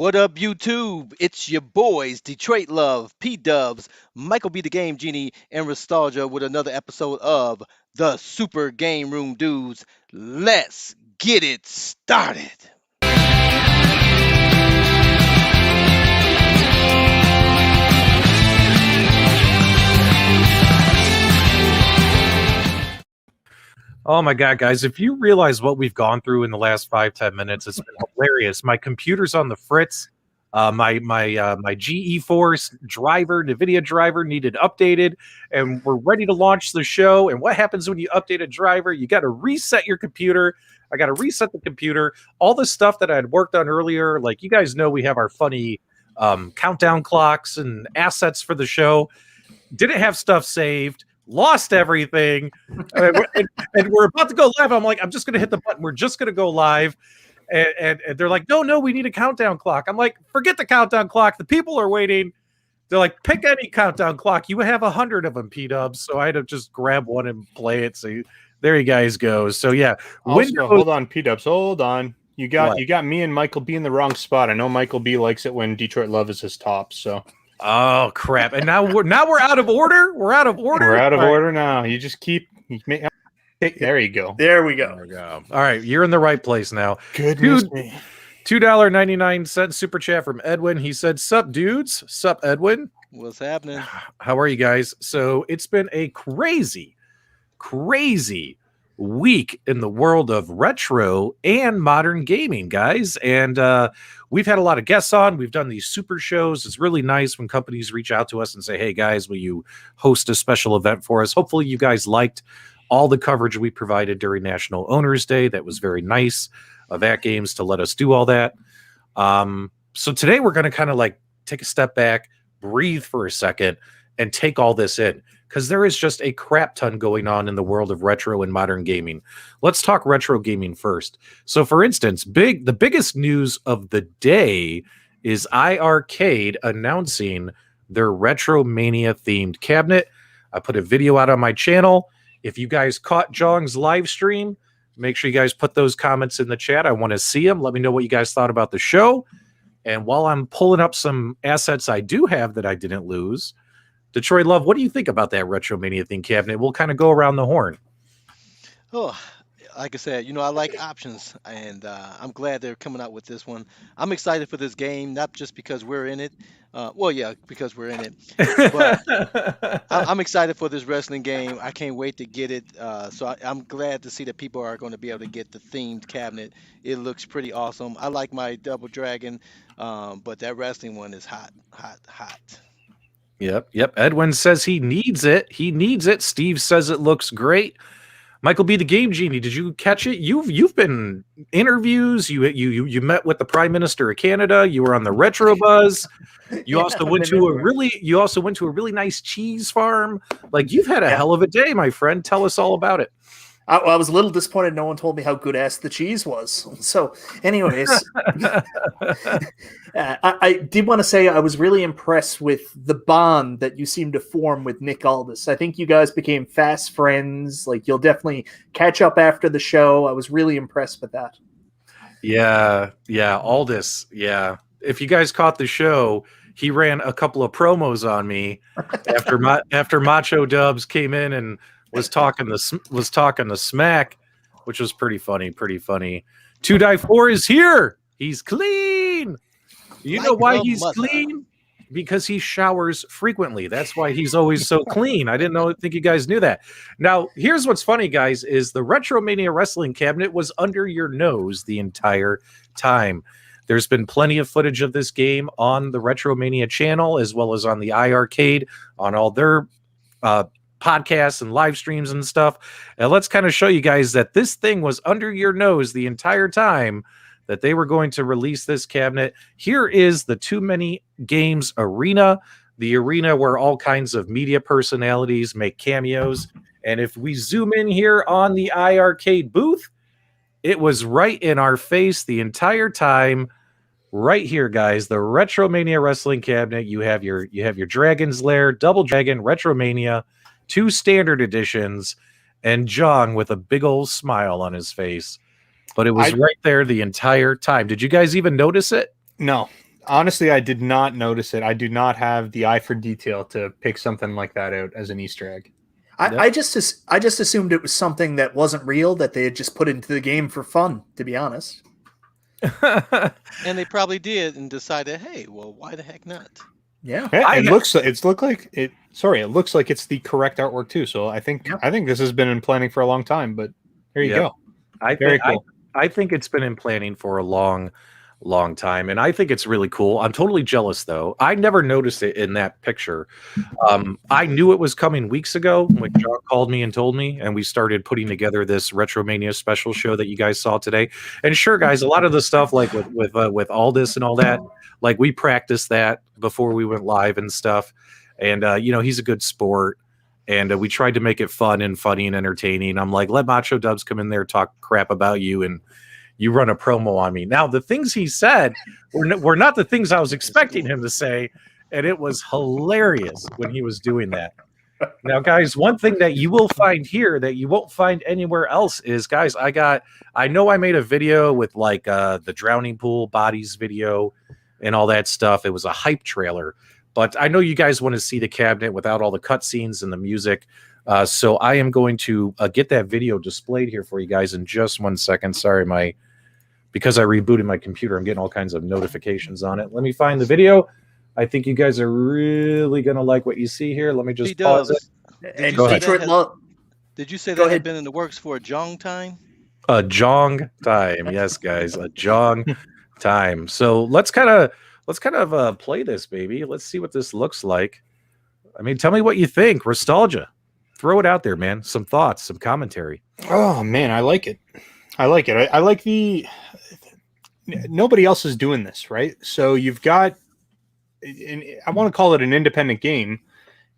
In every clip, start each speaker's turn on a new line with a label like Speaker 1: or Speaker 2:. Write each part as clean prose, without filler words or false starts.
Speaker 1: What up, YouTube? It's your boys, Detroit Love, P Dubs, Michael B. the Game Genie, and Nostalgia with another episode of the Super Game Room Dudes. Let's get it started.
Speaker 2: Oh my God, guys, if you realize what we've gone through in the last 5-10 minutes, it's been hilarious. My computer's on the fritz. My GeForce driver, NVIDIA driver needed updated, and we're ready to launch the show. And what happens when you update a driver? You got to reset your computer. I got to reset the computer. All the stuff that I had worked on earlier, like you guys know, we have our funny countdown clocks and assets for the show. Didn't have stuff saved. Lost everything, and we're about to go live. I'm like, I'm just going to hit the button. We're just going to go live. And they're like, no, we need a countdown clock. I'm like, forget the countdown clock. The people are waiting. They're like, pick any countdown clock. You have 100 of them, P-Dubs. So I had to just grab one and play it. So there you guys go. So yeah.
Speaker 3: Also, hold on, P-Dubs. Hold on. You got me and Michael B in the wrong spot. I know Michael B likes it when Detroit Love is his top. So.
Speaker 2: Oh crap! And now we're out of order. We're out of order.
Speaker 3: We're out of order now. You just keep. There you go.
Speaker 4: There we go.
Speaker 2: There we go. All right, you're in the right place now.
Speaker 3: Goodness
Speaker 2: me. $2.99 super chat from Edwin. He said, "Sup, dudes? Sup, Edwin?
Speaker 1: What's happening?
Speaker 2: How are you guys?" So it's been a crazy week in the world of retro and modern gaming, guys. And we've had a lot of guests on. We've done these super shows. It's really nice when companies reach out to us and say, hey, guys, will you host a special event for us? Hopefully you guys liked all the coverage we provided during National Owners Day. That was very nice of Atgames to let us do all that. So today we're going to kind of like take a step back, breathe for a second, and take all this in, because there is just a crap ton going on in the world of retro and modern gaming. Let's talk retro gaming first. So for instance, the biggest news of the day is iiRcade announcing their RetroMania themed cabinet. I put a video out on my channel. If you guys caught Jong's live stream, make sure you guys put those comments in the chat. I want to see them. Let me know what you guys thought about the show. And while I'm pulling up some assets I do have that I didn't lose, Detroit Love, what do you think about that RetroMania theme cabinet? We'll kind of go around the horn.
Speaker 1: Oh, like I said, I like options, and I'm glad they're coming out with this one. I'm excited for this game, not just because we're in it. Because we're in it. But I'm excited for this wrestling game. I can't wait to get it. I'm glad to see that people are going to be able to get the themed cabinet. It looks pretty awesome. I like my Double Dragon, but that wrestling one is hot.
Speaker 2: Yep. Edwin says he needs it. Steve says it looks great. Michael B. the Game Genie, did you catch it? You've been interviews. You met with the Prime Minister of Canada. You were on the Retro Buzz. You also went to a really nice cheese farm. Like, you've had a hell of a day, my friend. Tell us all about it.
Speaker 4: I was a little disappointed no one told me how good ass the cheese was. So, anyways, I did want to say I was really impressed with the bond that you seem to form with Nick Aldis. I think you guys became fast friends. Like, you'll definitely catch up after the show. I was really impressed with that.
Speaker 2: Yeah, Aldis. Yeah. If you guys caught the show, he ran a couple of promos on me after Macho Dubs came in and was talking the smack, which was pretty funny. 2Die4 is here. He's clean. You know why he's clean? Because he showers frequently. That's why he's always so clean. I didn't think you guys knew that. Now, here's what's funny, guys, is the RetroMania wrestling cabinet was under your nose the entire time. There's been plenty of footage of this game on the RetroMania channel, as well as on the iiRcade, on all their podcasts and live streams and stuff. And let's kind of show you guys that this thing was under your nose the entire time that they were going to release this cabinet. Here is the Too Many Games Arena, the arena where all kinds of media personalities make cameos. And if we zoom in here on the iiRcade booth, it was right in our face the entire time. Right here, guys, the RetroMania wrestling cabinet. You have your Dragon's Lair, Double Dragon, RetroMania, 2 standard editions, and Jong with a big old smile on his face. But it was right there the entire time. Did you guys even notice it?
Speaker 3: No. honestly, I did not notice it. I do not have the eye for detail to pick something like that out as an Easter egg.
Speaker 4: I just assumed it was something that wasn't real that they had just put into the game for fun. To be honest.
Speaker 1: And they probably did and decided, hey, well, why the heck not?
Speaker 4: Yeah.
Speaker 3: It looks like it's the correct artwork too. So I think this has been in planning for a long time. But here you go. Very cool.
Speaker 2: I think it's been in planning for a long time, and I think it's really cool. I'm totally jealous though. I never noticed it in that picture. I knew it was coming weeks ago when John called me and told me, and we started putting together this RetroMania special show that you guys saw today. And sure, guys, a lot of the stuff like with Aldous and all that, like we practiced that before we went live and stuff. And he's a good sport. And we tried to make it fun and funny and entertaining. I'm like, let Macho Dubs come in there, talk crap about you, and you run a promo on me. Now, the things he said were not the things I was expecting him to say, and it was hilarious when he was doing that. Now, guys, one thing that you will find here that you won't find anywhere else is, guys, I know I made a video with like the drowning pool bodies video and all that stuff. It was a hype trailer. But I know you guys want to see the cabinet without all the cutscenes and the music. So I am going to get that video displayed here for you guys in just 1 second. Sorry, because I rebooted my computer, I'm getting all kinds of notifications on it. Let me find the video. I think you guys are really going to like what you see here. Let me just pause it.
Speaker 4: And
Speaker 2: Go ahead.
Speaker 1: Did you say that had been in the works for a Jong time?
Speaker 2: A Jong time. Yes, guys, a Jong time. So let's kind of play this, baby. Let's see what this looks like. I mean, tell me what you think. Nostalgia. Throw it out there, man. Some thoughts, some commentary.
Speaker 3: Oh, man, I like it. I like the... Nobody else is doing this, right? So you've got... I want to call it an independent game,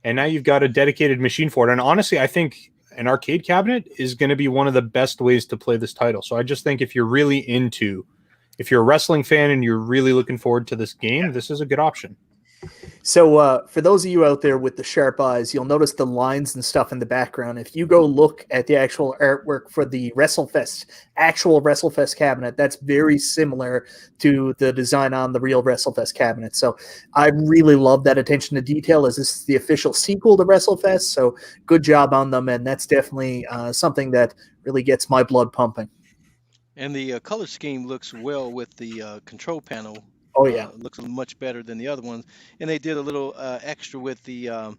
Speaker 3: and now you've got a dedicated machine for it. And honestly, I think an arcade cabinet is going to be one of the best ways to play this title. So I just think if you're a wrestling fan and you're really looking forward to this game, this is a good option.
Speaker 4: So for those of you out there with the sharp eyes, you'll notice the lines and stuff in the background. If you go look at the actual artwork for the actual WrestleFest cabinet, that's very similar to the design on the real WrestleFest cabinet. So I really love that attention to detail, as this is the official sequel to WrestleFest. So good job on them, and that's definitely something that really gets my blood pumping.
Speaker 1: And the color scheme looks well with the control panel.
Speaker 4: Oh yeah,
Speaker 1: looks much better than the other ones. And they did a little extra with the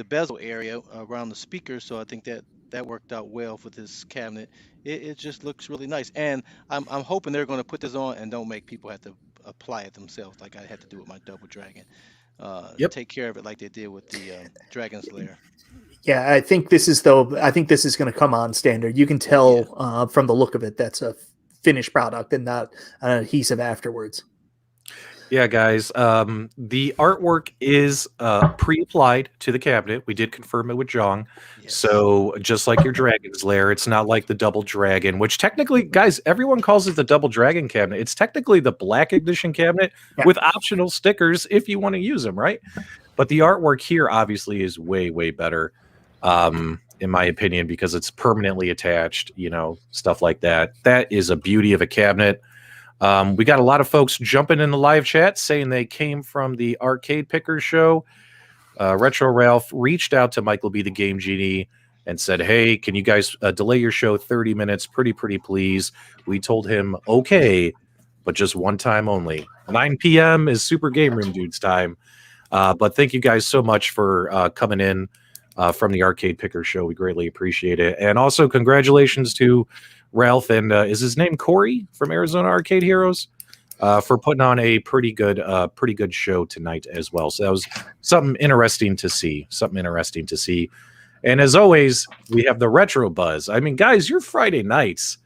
Speaker 1: bezel area around the speaker, so I think that worked out well for this cabinet. It just looks really nice, and I'm hoping they're going to put this on and don't make people have to apply it themselves like I had to do with my Double Dragon. Take care of it like they did with the Dragon's Lair.
Speaker 4: Yeah, I think this is going to come on standard. You can tell from the look of it that's a finished product and not an adhesive afterwards.
Speaker 2: Yeah, guys, the artwork is pre-applied to the cabinet. We did confirm it with Jong. Yes. So just like your Dragon's Lair, it's not like the Double Dragon, which technically, guys, everyone calls it the Double Dragon cabinet. It's technically the Black Ignition cabinet with optional stickers if you want to use them, right? But the artwork here obviously is way, way better, in my opinion, because it's permanently attached, stuff like that. That is a beauty of a cabinet. We got a lot of folks jumping in the live chat saying they came from the Arcade Pickers show. Retro Ralph reached out to Michael B. the Game Genie and said, hey, can you guys delay your show 30 minutes? Pretty please. We told him, okay, but just one time only. 9 p.m. is Super Game Room Dudes time. But thank you guys so much for coming in from the Arcade Pickers show. We greatly appreciate it. And also congratulations to Ralph and is his name Corey from Arizona Arcade Heroes for putting on a pretty good show tonight as well. So that was something interesting to see. And as always, we have the retro buzz. I mean, guys, your Friday nights.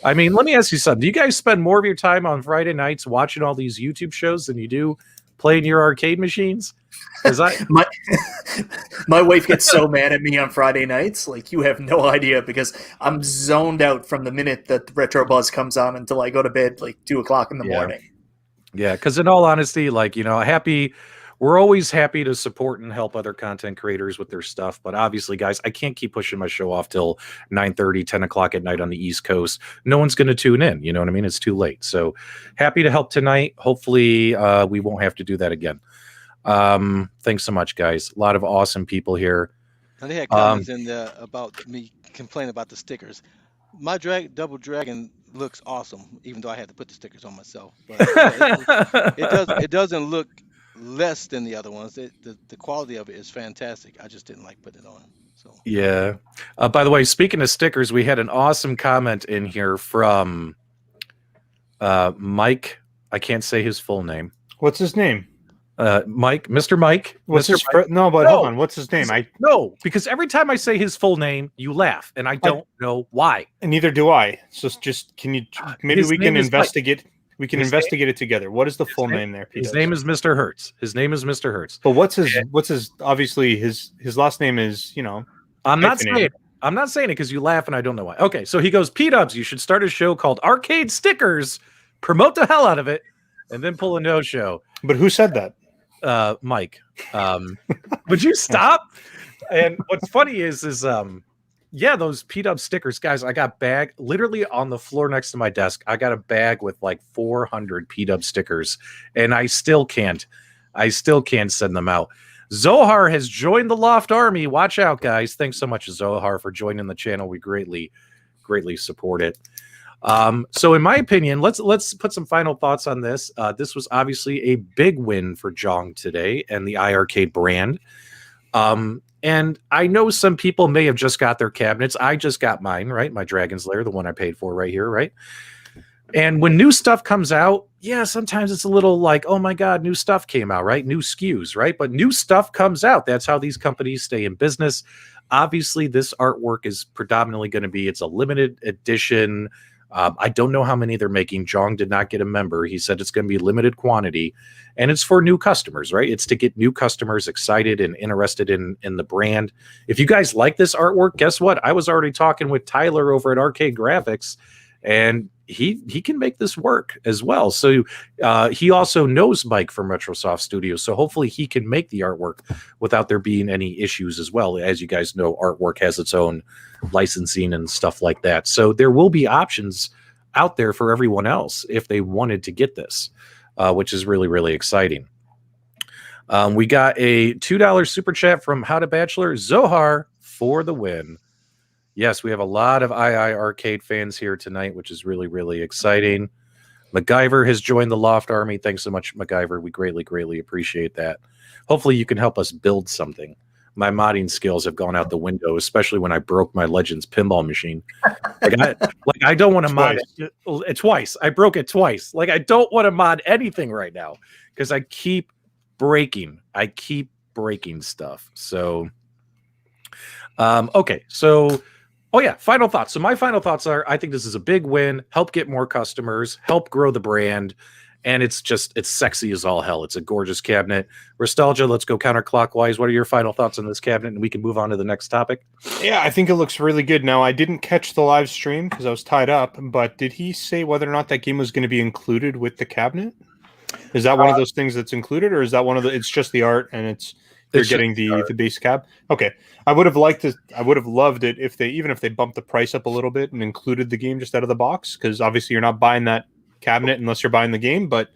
Speaker 2: I mean, let me ask you something. Do you guys spend more of your time on Friday nights watching all these YouTube shows than you do playing your arcade machines? Because
Speaker 4: my wife gets so mad at me on Friday nights, like you have no idea, because I'm zoned out from the minute that the Retro Buzz comes on until I go to bed, like 2:00 in the morning.
Speaker 2: Yeah, because in all honesty, like, happy we're always happy to support and help other content creators with their stuff. But obviously, guys, I can't keep pushing my show off till 9:30, 10 o'clock at night on the East Coast. No one's going to tune in. You know what I mean? It's too late. So happy to help tonight. Hopefully, we won't have to do that again. Thanks so much, guys. A lot of awesome people here.
Speaker 1: And they had comments in there about me complaining about the stickers. My Double Dragon looks awesome, even though I had to put the stickers on myself. But it doesn't look less than the other ones. The quality of it is fantastic. I just didn't like putting it on. So
Speaker 2: yeah. By the way, speaking of stickers, we had an awesome comment in here from Mike. I can't say his full name.
Speaker 3: What's his name?
Speaker 2: Mike, Mr. Mike.
Speaker 3: What's
Speaker 2: Mr.
Speaker 3: his
Speaker 2: Mike.
Speaker 3: no, but hold on. What's his name?
Speaker 2: No, because every time I say his full name, you laugh, and I don't know why.
Speaker 3: And neither do I. So just can you maybe
Speaker 2: His
Speaker 3: we
Speaker 2: name
Speaker 3: can
Speaker 2: is
Speaker 3: investigate. We can
Speaker 2: His
Speaker 3: investigate it together. What is the full name there?
Speaker 2: His name is Mr. Hertz. His name is Mr. Hertz.
Speaker 3: But what's his obviously his last name is,
Speaker 2: I'm not saying it. I'm not saying it because you laugh and I don't know why. Okay, so he goes, P-Dubs, you should start a show called Arcade Stickers, promote the hell out of it, and then pull a no-show.
Speaker 3: But who said that?
Speaker 2: Mike. Would you stop? And what's funny is yeah, those P-Dub stickers, guys, I got bag literally on the floor next to my desk. I got a bag with like 400 P-Dub stickers, and I still can't send them out. Zohar has joined the Loft Army. Watch out, guys. Thanks so much, Zohar, for joining the channel. We greatly support it. So in my opinion, let's put some final thoughts on this. This was obviously a big win for Jong today and the iiRcade brand. And I know some people may have just got their cabinets. I just got mine, right? My Dragon's Lair, the one I paid for right here, right? And when new stuff comes out, yeah, sometimes it's a little like, oh my God, new stuff came out, right? New SKUs, right? But new stuff comes out. That's how these companies stay in business. Obviously, this artwork is predominantly going to be, it's a limited edition. I don't know how many they're making. Jong did not get a member. He said it's going to be limited quantity, and it's for new customers, right? It's to get new customers excited and interested in the brand. If you guys like this artwork, guess what? I was already talking with Tyler over at Arcade Graphics, and he can make this work as well. So he also knows Mike from Retrosoft Studios, so hopefully he can make the artwork without there being any issues as well. As you guys know, artwork has its own licensing and stuff like that. So there will be options out there for everyone else if they wanted to get this, which is really, really exciting. We got a $2 super chat from How to Bachelor Zohar for the win. Yes, we have a lot of iiRcade fans here tonight, which is really, really exciting. MacGyver has joined the Loft Army. Thanks so much, MacGyver. We greatly, greatly appreciate that. Hopefully you can help us build something. My modding skills have gone out the window, especially when I broke my Legends pinball machine. I don't want to mod it twice. I broke it twice. Like, I don't want to mod anything right now because I keep breaking. Stuff. So, okay. So, oh yeah, final thoughts. So my final thoughts are, I think this is a big win, help get more customers, help grow the brand, and it's sexy as all hell. It's a gorgeous cabinet. Nostalgia, let's go counterclockwise. What are your final thoughts on this cabinet? And we can move on to the next topic.
Speaker 3: Yeah, I think it looks really good. Now, I didn't catch the live stream because I was tied up, but did he say whether or not that game was going to be included with the cabinet? Is that one of those things that's included, or is that one of the, it's just the art and you're getting the base cab? Okay. I would have loved it if they bumped the price up a little bit and included the game just out of the box, because obviously you're not buying that cabinet unless you're buying the game, but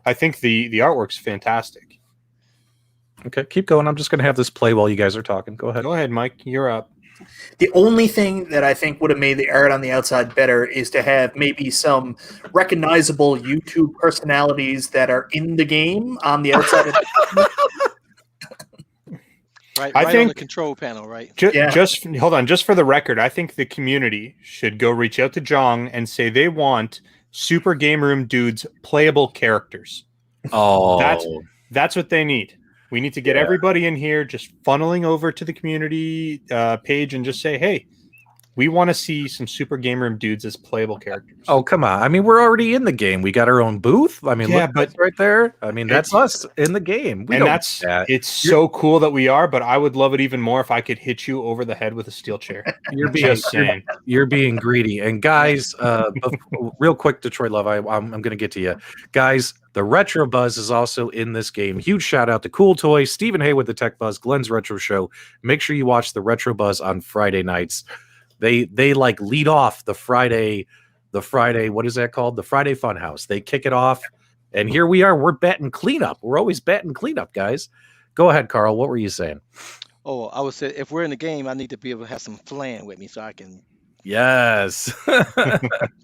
Speaker 3: I think the artwork's fantastic.
Speaker 2: Okay, keep going. I'm just going to have this play while you guys are talking. Go ahead,
Speaker 3: Mike. You're up.
Speaker 4: The only thing that I think would have made the art on the outside better is to have maybe some recognizable YouTube personalities that are in the game on the outside of the
Speaker 1: Right,
Speaker 3: I think
Speaker 1: on the control panel, right?
Speaker 3: Just hold on. Just for the record, I think the community should go reach out to Jong and say they want Super Game Room dudes playable characters.
Speaker 2: Oh,
Speaker 3: that's what they need. We need to get everybody in here just funneling over to the community page and just say, hey, We want to see some Super Game Room dudes as playable characters.
Speaker 2: Oh, come on. I mean, we're already in the game. We got our own booth. I mean,
Speaker 3: Yeah,
Speaker 2: look,
Speaker 3: but
Speaker 2: that's right there. I mean, that's us in the game. We
Speaker 3: and
Speaker 2: don't
Speaker 3: that's
Speaker 2: need that.
Speaker 3: it's so cool that we are, but I would love it even more if I could hit you over the head with a steel chair.
Speaker 2: You're being
Speaker 3: Just saying.
Speaker 2: you're being greedy. And guys, real quick, Detroit Love, I'm going to get to you. Guys, the Retro Buzz is also in this game. Huge shout out to Cool Toys, Stephen Hay with the Tech Buzz, Glenn's Retro Show. Make sure you watch the Retro Buzz on Friday nights. They like lead off the Friday, what is that called? The Friday Funhouse. They kick it off. And here we are. We're batting cleanup. We're always batting cleanup, guys. Go ahead, Carl. What were you saying?
Speaker 1: Oh, I would say if we're in the game, I need to be able to have some flan with me so I can
Speaker 2: Yes.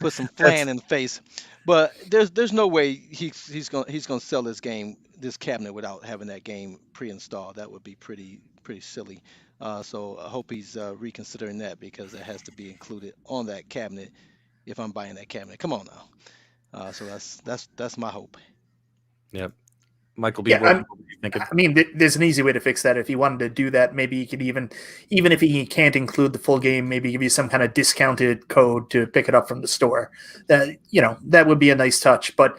Speaker 1: put some flan in the face. But there's no way he's gonna sell this cabinet without having that game pre-installed. That would be pretty silly. So I hope he's reconsidering that because it has to be included on that cabinet if I'm buying that cabinet. Come on now. So that's my hope.
Speaker 2: Yep. Michael B.
Speaker 4: Yeah,
Speaker 2: what are you thinking?
Speaker 4: I mean, there's an easy way to fix that. If he wanted to do that, maybe he could even if he can't include the full game, maybe give you some kind of discounted code to pick it up from the store. That would be a nice touch. But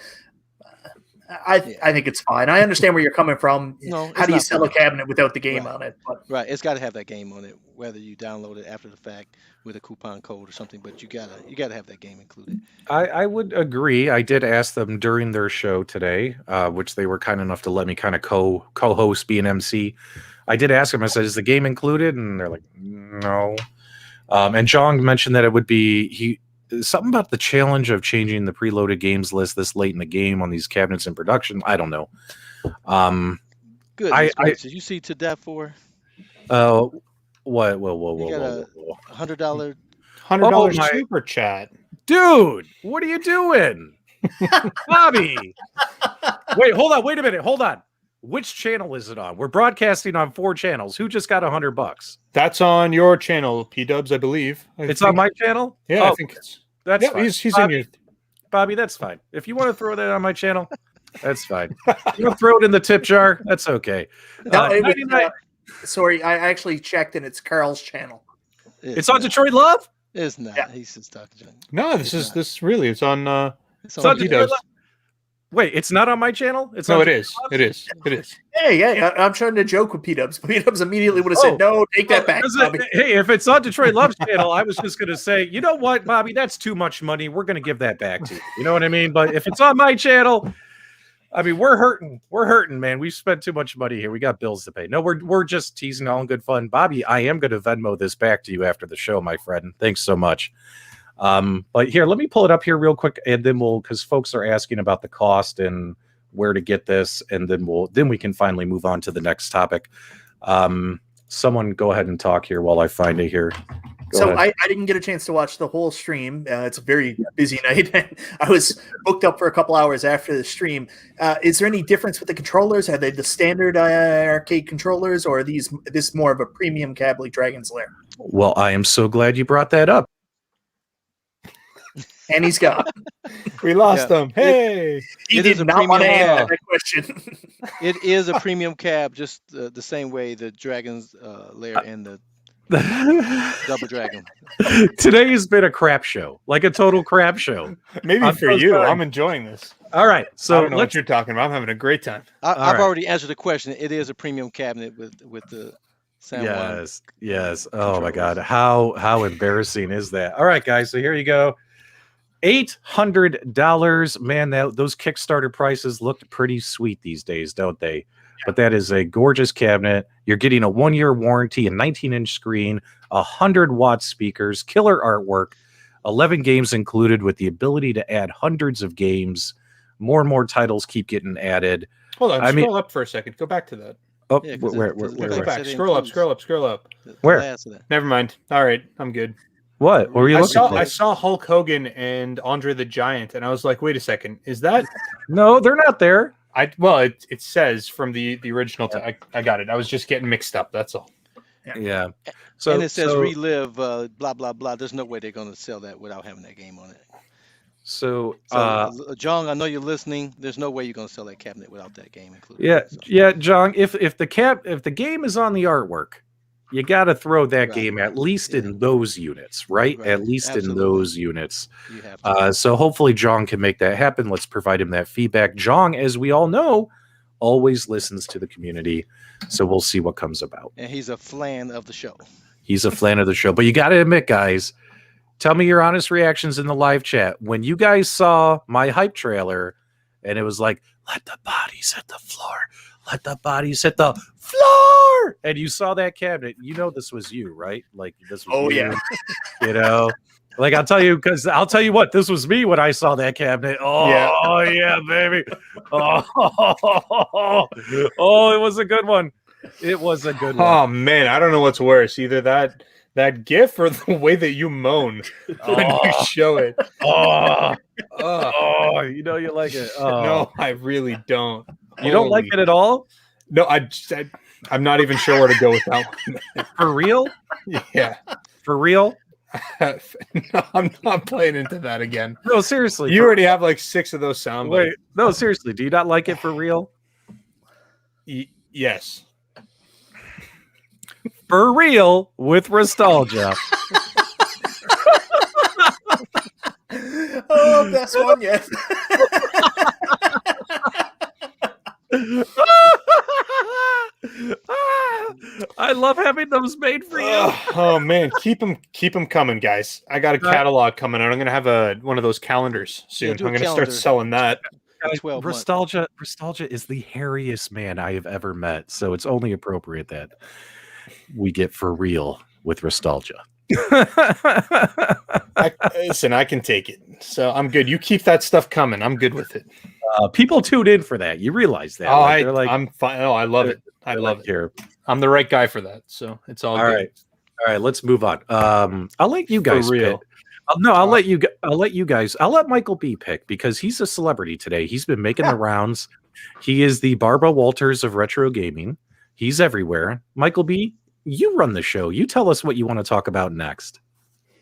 Speaker 4: I think it's fine. I understand where you're coming from.
Speaker 1: No,
Speaker 4: How
Speaker 1: it's
Speaker 4: do you
Speaker 1: not
Speaker 4: sell
Speaker 1: fine.
Speaker 4: a cabinet without the game
Speaker 1: Right.
Speaker 4: on it? But
Speaker 1: Right, it's got to have that game on it, whether you download it after the fact with a coupon code or something. But you gotta have that game included.
Speaker 2: I would agree. I did ask them during their show today, which they were kind enough to let me kind of co-host, be an MC. I did ask them. I said, "Is the game included?" And they're like, "No." And Jong mentioned that it would be something about the challenge of changing the preloaded games list this late in the game on these cabinets in production. I don't know.
Speaker 1: Goodness gracious, you see to that for
Speaker 2: What? Whoa,
Speaker 1: you got a $100.
Speaker 3: $100
Speaker 2: my-
Speaker 3: super chat.
Speaker 2: Dude, what are you doing? Bobby. Wait, hold on. Wait a minute. Hold on. Which channel is it on? We're broadcasting on 4 channels. Who just got $100?
Speaker 3: That's on your channel, P Dubs, I believe.
Speaker 2: It's on my channel?
Speaker 3: Yeah,
Speaker 2: Oh,
Speaker 3: I think it's.
Speaker 2: that's
Speaker 3: Yeah,
Speaker 2: fine.
Speaker 3: he's in
Speaker 2: Bobby,
Speaker 3: your.
Speaker 2: Bobby, that's fine. If you want to throw that on my channel, that's fine. You want to throw it in the tip jar? That's okay.
Speaker 4: no, it was,
Speaker 2: 99
Speaker 4: sorry, I actually checked, and it's Carl's channel.
Speaker 2: it's on
Speaker 1: not.
Speaker 2: Detroit Love?
Speaker 1: It's not.
Speaker 4: Yeah.
Speaker 1: He's just talking junk.
Speaker 3: No,
Speaker 1: It's not.
Speaker 3: this really. It's on.
Speaker 1: It's
Speaker 2: It's on
Speaker 1: on
Speaker 3: P
Speaker 2: Detroit
Speaker 3: Dubs.
Speaker 2: Love? Wait, it's not on my channel? It's
Speaker 3: No,
Speaker 2: on
Speaker 3: it is. It is. It is.
Speaker 4: Hey, I'm trying to joke with P-Dubs. P-Dubs immediately would have said, "No, take that back,
Speaker 2: Because
Speaker 4: Bobby."
Speaker 2: hey, if it's on Detroit Love's channel, I was just going to say, you know what, Bobby, that's too much money. We're going to give that back to you. You know what I mean? But if it's on my channel, I mean, we're hurting. We're hurting, man. We've spent too much money here. We got bills to pay. No, we're just teasing all in good fun. Bobby, I am going to Venmo this back to you after the show, my friend. Thanks so much. But here, let me pull it up here real quick, and then because folks are asking about the cost and where to get this, and then we can finally move on to the next topic. Someone go ahead and talk here while I find it here. Go ahead.
Speaker 4: I didn't get a chance to watch the whole stream. It's a very busy night. I was booked up for a couple hours after the stream. Is there any difference with the controllers? Are they the standard arcade controllers, or are this more of a premium cab like Dragon's Lair?
Speaker 2: Well, I am so glad you brought that up.
Speaker 4: And he's gone.
Speaker 3: We lost
Speaker 1: Yeah.
Speaker 3: them. Hey.
Speaker 4: He
Speaker 1: It is
Speaker 4: did
Speaker 1: a
Speaker 4: not want to
Speaker 1: premium
Speaker 4: answer
Speaker 1: cab.
Speaker 4: that question.
Speaker 1: It is a premium cab, just the same way the Dragon's Lair and the Double Dragon.
Speaker 2: Today has been a crap show, like a total crap show.
Speaker 3: Maybe
Speaker 2: I'm
Speaker 3: for
Speaker 2: so
Speaker 3: you.
Speaker 2: sorry.
Speaker 3: I'm enjoying this.
Speaker 2: All right,
Speaker 3: I
Speaker 2: so
Speaker 3: don't know what
Speaker 2: let's.
Speaker 3: you're talking about. I'm having a great time.
Speaker 1: I've
Speaker 2: right.
Speaker 1: already answered the question. It is a premium cabinet with the San Juan.
Speaker 2: Yes. Oh my God, how embarrassing is that? All right, guys. So here you go. $800. Man, those Kickstarter prices look pretty sweet these days, don't they? Yeah. But that is a gorgeous cabinet. You're getting a 1-year warranty, a 19-inch screen, 100-watt speakers, killer artwork, 11 games included with the ability to add hundreds of games. More and more titles keep getting added.
Speaker 3: Hold on.
Speaker 2: I mean-
Speaker 3: Scroll up for a second. Go back to that.
Speaker 2: Oh,
Speaker 1: Yeah, 'cause
Speaker 2: where?
Speaker 1: it looks
Speaker 3: Go
Speaker 1: like
Speaker 3: back.
Speaker 1: it
Speaker 3: Scroll up.
Speaker 1: includes
Speaker 3: Scroll up. Scroll up.
Speaker 1: the
Speaker 2: Where?
Speaker 1: last of that.
Speaker 3: Never mind. All right. I'm good.
Speaker 2: What were you
Speaker 3: I
Speaker 2: looking
Speaker 3: saw
Speaker 2: for?
Speaker 3: I saw Hulk Hogan and Andre the Giant, and I was like, wait a second. Is that
Speaker 2: No, they're not there.
Speaker 3: it says from the original I got it. I was just getting mixed up. That's all.
Speaker 2: Yeah. So
Speaker 1: And it says
Speaker 2: so,
Speaker 1: relive, blah blah blah. There's no way they're gonna sell that without having that game on it.
Speaker 2: so
Speaker 1: So, John, I know you're listening. There's no way you're gonna sell that cabinet without that game included.
Speaker 2: yeah,
Speaker 1: So,
Speaker 2: yeah, John. If the game is on the artwork, you got to throw that
Speaker 1: Right.
Speaker 2: game at least
Speaker 1: Yeah.
Speaker 2: in those units, right?
Speaker 1: Right.
Speaker 2: At least in
Speaker 1: Absolutely.
Speaker 2: those units.
Speaker 1: You have to.
Speaker 2: So hopefully Jong can make that happen. Let's provide him that feedback. Jong, as we all know, always listens to the community. So we'll see what comes about.
Speaker 1: And he's a flan of the show.
Speaker 2: He's a fan of the show. But you got to admit, guys, tell me your honest reactions in the live chat. When you guys saw my hype trailer and it was like, let the bodies hit the floor. Let the bodies hit the floor. And you saw that cabinet. You know this was you, right? Like this was you.
Speaker 4: yeah.
Speaker 2: You know? Like I'll tell you what, this was me when I saw that cabinet. Oh yeah, baby. Oh, it was a good one. It was a good one.
Speaker 3: Oh man, I don't know what's worse, either that GIF or the way that you moan when you show it.
Speaker 2: You know you like it.
Speaker 3: No, I really don't.
Speaker 2: You don't like it at all?
Speaker 3: No, I'm not even sure where to go with that one.
Speaker 2: For real?
Speaker 3: Yeah.
Speaker 2: For real?
Speaker 3: No, I'm not playing into that again.
Speaker 2: No, seriously.
Speaker 3: You already have like 6 of those sound bites.
Speaker 2: Wait, no, seriously. Do you not like it for real?
Speaker 3: Yes.
Speaker 2: For real with nostalgia.
Speaker 4: Oh, best one yet.
Speaker 2: I love having those made for you.
Speaker 3: Oh man, keep them coming, guys. I got a catalog coming out. I'm gonna have one of those calendars soon.
Speaker 1: do a
Speaker 3: I'm gonna
Speaker 1: calendar.
Speaker 3: start selling that.
Speaker 2: Guys,
Speaker 1: 12 months.
Speaker 2: nostalgia is the hairiest man I have ever met, so it's only appropriate that we get for real with nostalgia.
Speaker 3: Listen, I can take it, so I'm good. You keep that stuff coming. I'm good with it.
Speaker 2: People tune in for that. You realize that?
Speaker 3: Oh,
Speaker 2: I'm
Speaker 3: fine. Oh, I love it. I love it.
Speaker 2: Here.
Speaker 3: I'm the right guy for that, so it's all good.
Speaker 2: All right. Let's move on. I'll let you guys
Speaker 3: For real.
Speaker 2: pick. I'll let you guys. I'll let Michael B pick because he's a celebrity today. He's been making the rounds. He is the Barbara Walters of retro gaming. He's everywhere. Michael B, you run the show. You tell us what you want to talk about next.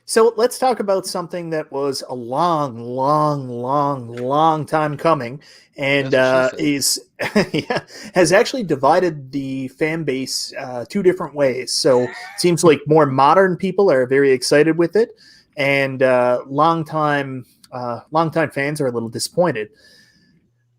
Speaker 4: So let's talk about something that was a long time coming, and has actually divided the fan base 2 different ways. So it seems like more modern people are very excited with it, and longtime fans are a little disappointed.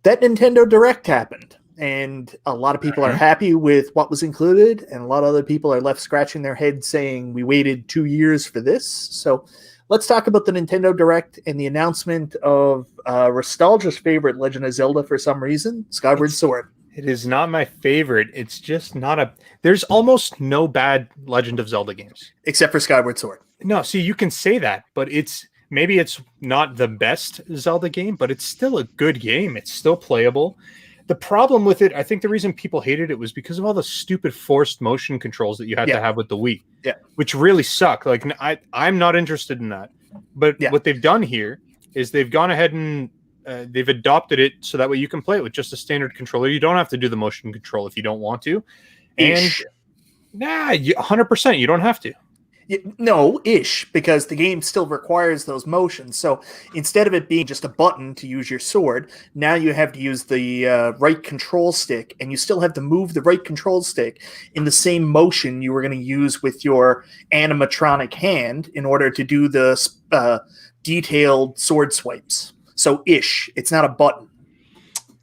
Speaker 4: That Nintendo Direct happened, and a lot of people are happy with what was included, and a lot of other people are left scratching their heads saying, we waited 2 years for this. So let's talk about the Nintendo Direct and the announcement of Nostalgia's favorite Legend of Zelda for some reason, Skyward Sword.
Speaker 3: It is not my favorite. It's just not there's almost no bad Legend of Zelda games.
Speaker 4: Except for Skyward Sword.
Speaker 3: No, see, you can say that, but maybe it's not the best Zelda game, but it's still a good game. It's still playable. The problem with it, I think the reason people hated it was because of all the stupid forced motion controls that you had to have with the Wii, which really suck. Like I'm not interested in that. But what they've done here is they've gone ahead and they've adopted it so that way you can play it with just a standard controller. You don't have to do the motion control if you don't want to. And 100%, you don't have to.
Speaker 4: No-ish, because the game still requires those motions. So instead of it being just a button to use your sword, now you have to use the right control stick, and you still have to move the right control stick in the same motion you were going to use with your animatronic hand in order to do the detailed sword swipes. So it's not a button.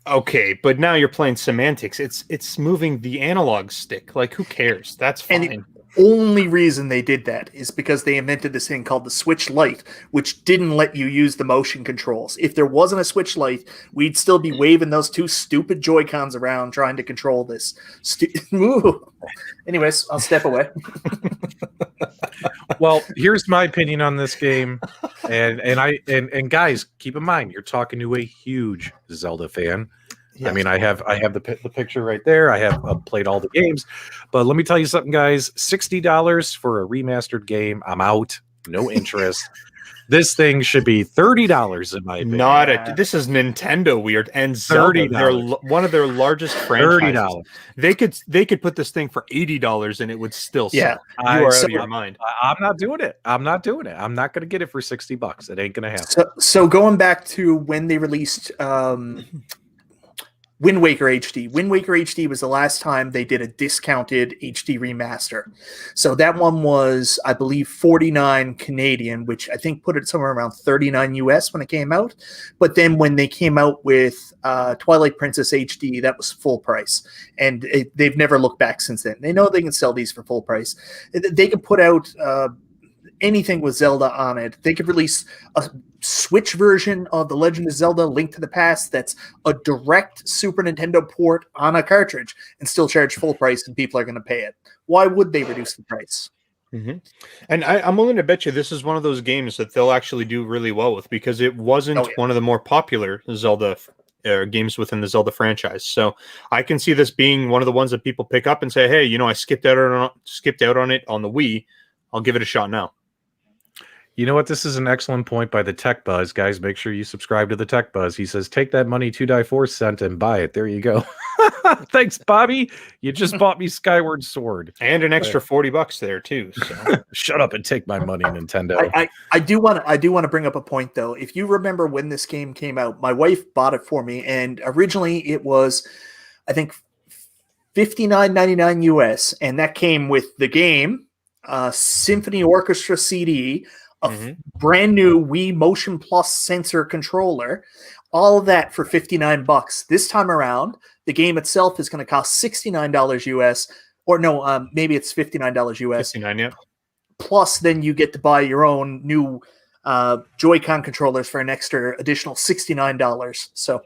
Speaker 3: Okay, but now you're playing semantics. It's moving the analog stick. Like, who cares? That's fine.
Speaker 4: And only reason they did that is because they invented this thing called the Switch Lite, which didn't let you use the motion controls. If there wasn't a Switch Lite, we'd still be waving those 2 stupid Joy-Cons around trying to control this. Anyways, I'll step away.
Speaker 2: Well, here's my opinion on this game, and guys, keep in mind you're talking to a huge Zelda fan. Yes. I mean, I have the picture right there. I have played all the games, but let me tell you something, guys. $60 for a remastered game. I'm out. No interest. This thing should be $30 in my opinion.
Speaker 3: This is Nintendo weird and Zelda. They're one of their largest franchises. $30. They could put this thing for $80 and it would still sell. You are out of your mind.
Speaker 2: I'm not doing it. I'm not going to get it for $60. It ain't going to happen.
Speaker 4: So going back to when they released Wind Waker HD. Wind Waker HD was the last time they did a discounted HD remaster. So that one was, I believe, 49 Canadian, which I think put it somewhere around 39 US when it came out. But then when they came out with Twilight Princess HD, that was full price. And they've never looked back since then. They know they can sell these for full price. They can put out anything with Zelda on it. They could release a Switch version of The Legend of Zelda Link to the Past that's a direct Super Nintendo port on a cartridge and still charge full price, and people are going to pay it. Why would they reduce the price?
Speaker 3: Mm-hmm. And I'm willing to bet you this is one of those games that they'll actually do really well with, because it wasn't one of the more popular Zelda games within the Zelda franchise. So I can see this being one of the ones that people pick up and say, hey, I skipped out on it on the Wii. I'll give it a shot now.
Speaker 2: You know what? This is an excellent point by the Tech Buzz. Guys, make sure you subscribe to the Tech Buzz. He says, take that money 2.4 cent and buy it. There you go. Thanks, Bobby. You just bought me Skyward Sword.
Speaker 3: And an extra $40 there, too. So.
Speaker 2: Shut up and take my money, Nintendo.
Speaker 4: I do want to bring up a point, though. If you remember when this game came out, my wife bought it for me, and originally it was, I think, $59.99 US, and that came with the game, Symphony Orchestra CD, a brand new Wii Motion Plus sensor controller, all of that for $59. This time around, the game itself is going to cost $69 US, or no, maybe it's $59 US.
Speaker 3: 59, yeah.
Speaker 4: Plus, then you get to buy your own new Joy-Con controllers for an extra additional $69. So,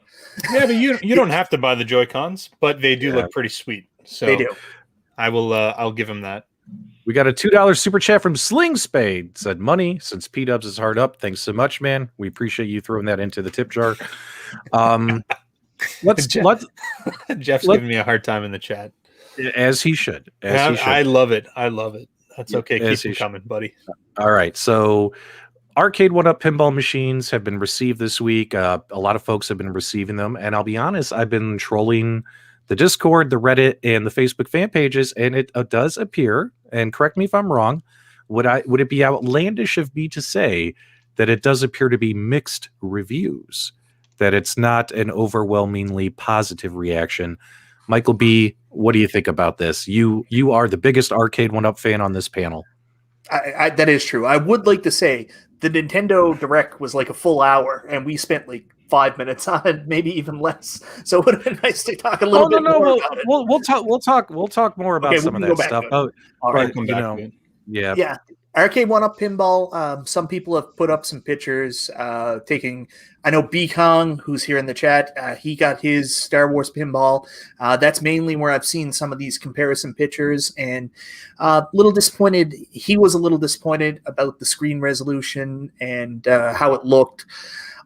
Speaker 3: yeah, but you don't have to buy the Joy-Cons, but they do look pretty sweet. So
Speaker 4: they do.
Speaker 3: I'll give them that.
Speaker 2: We got a $2 super chat from Sling Spade. Said, money since P-Dubs is hard up. Thanks so much, man. We appreciate you throwing that into the tip jar.
Speaker 3: Jeff's giving me a hard time in the chat.
Speaker 2: As he should.
Speaker 3: I love it. That's okay. Keep them coming, buddy.
Speaker 2: All right. So Arcade1Up pinball machines have been received this week. A lot of folks have been receiving them. And I'll be honest, I've been trolling the Discord, the Reddit, and the Facebook fan pages, and it does appear, and correct me if I'm wrong, would it be outlandish of me to say that it does appear to be mixed reviews, that it's not an overwhelmingly positive reaction? Michael B., what do you think about this? You are the biggest Arcade1Up fan on this panel.
Speaker 4: That is true. I would like to say the Nintendo Direct was like a full hour, and we spent like 5 minutes on it, maybe even less. So it would have been nice to talk a little bit more about it.
Speaker 2: We'll talk more about some of that stuff.
Speaker 4: Yeah. Arcade1Up pinball. Some people have put up some pictures taking. I know B Kong, who's here in the chat, he got his Star Wars pinball. That's mainly where I've seen some of these comparison pictures, and little disappointed. He was a little disappointed about the screen resolution and how it looked.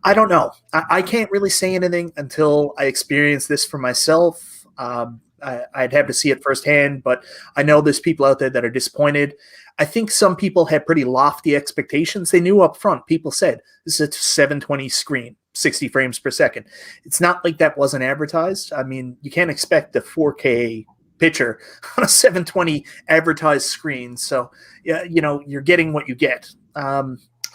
Speaker 4: I don't know. I can't really say anything until I experience this for myself. I'd have to see it firsthand, but I know there's people out there that are disappointed. I think some people had pretty lofty expectations. They knew up front. People said, this is a 720 screen, 60 frames per second. It's not like that wasn't advertised. I mean, you can't expect a 4K picture on a 720 advertised screen. So, yeah, you're getting what you get.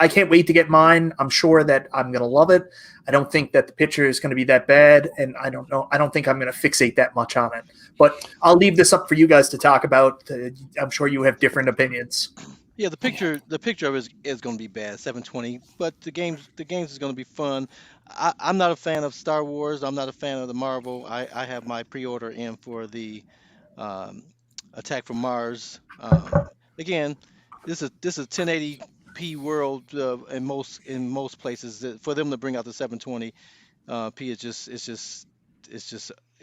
Speaker 4: I can't wait to get mine. I'm sure that I'm going to love it. I don't think that the picture is going to be that bad, and I don't know. I don't think I'm going to fixate that much on it. But I'll leave this up for you guys to talk about. I'm sure you have different opinions.
Speaker 1: Yeah, the picture of it is going to be bad, 720. But the games is going to be fun. I'm not a fan of Star Wars. I'm not a fan of the Marvel. I have my pre-order in for the Attack from Mars. Again, this is 1080p world in most places. For them to bring out the 720p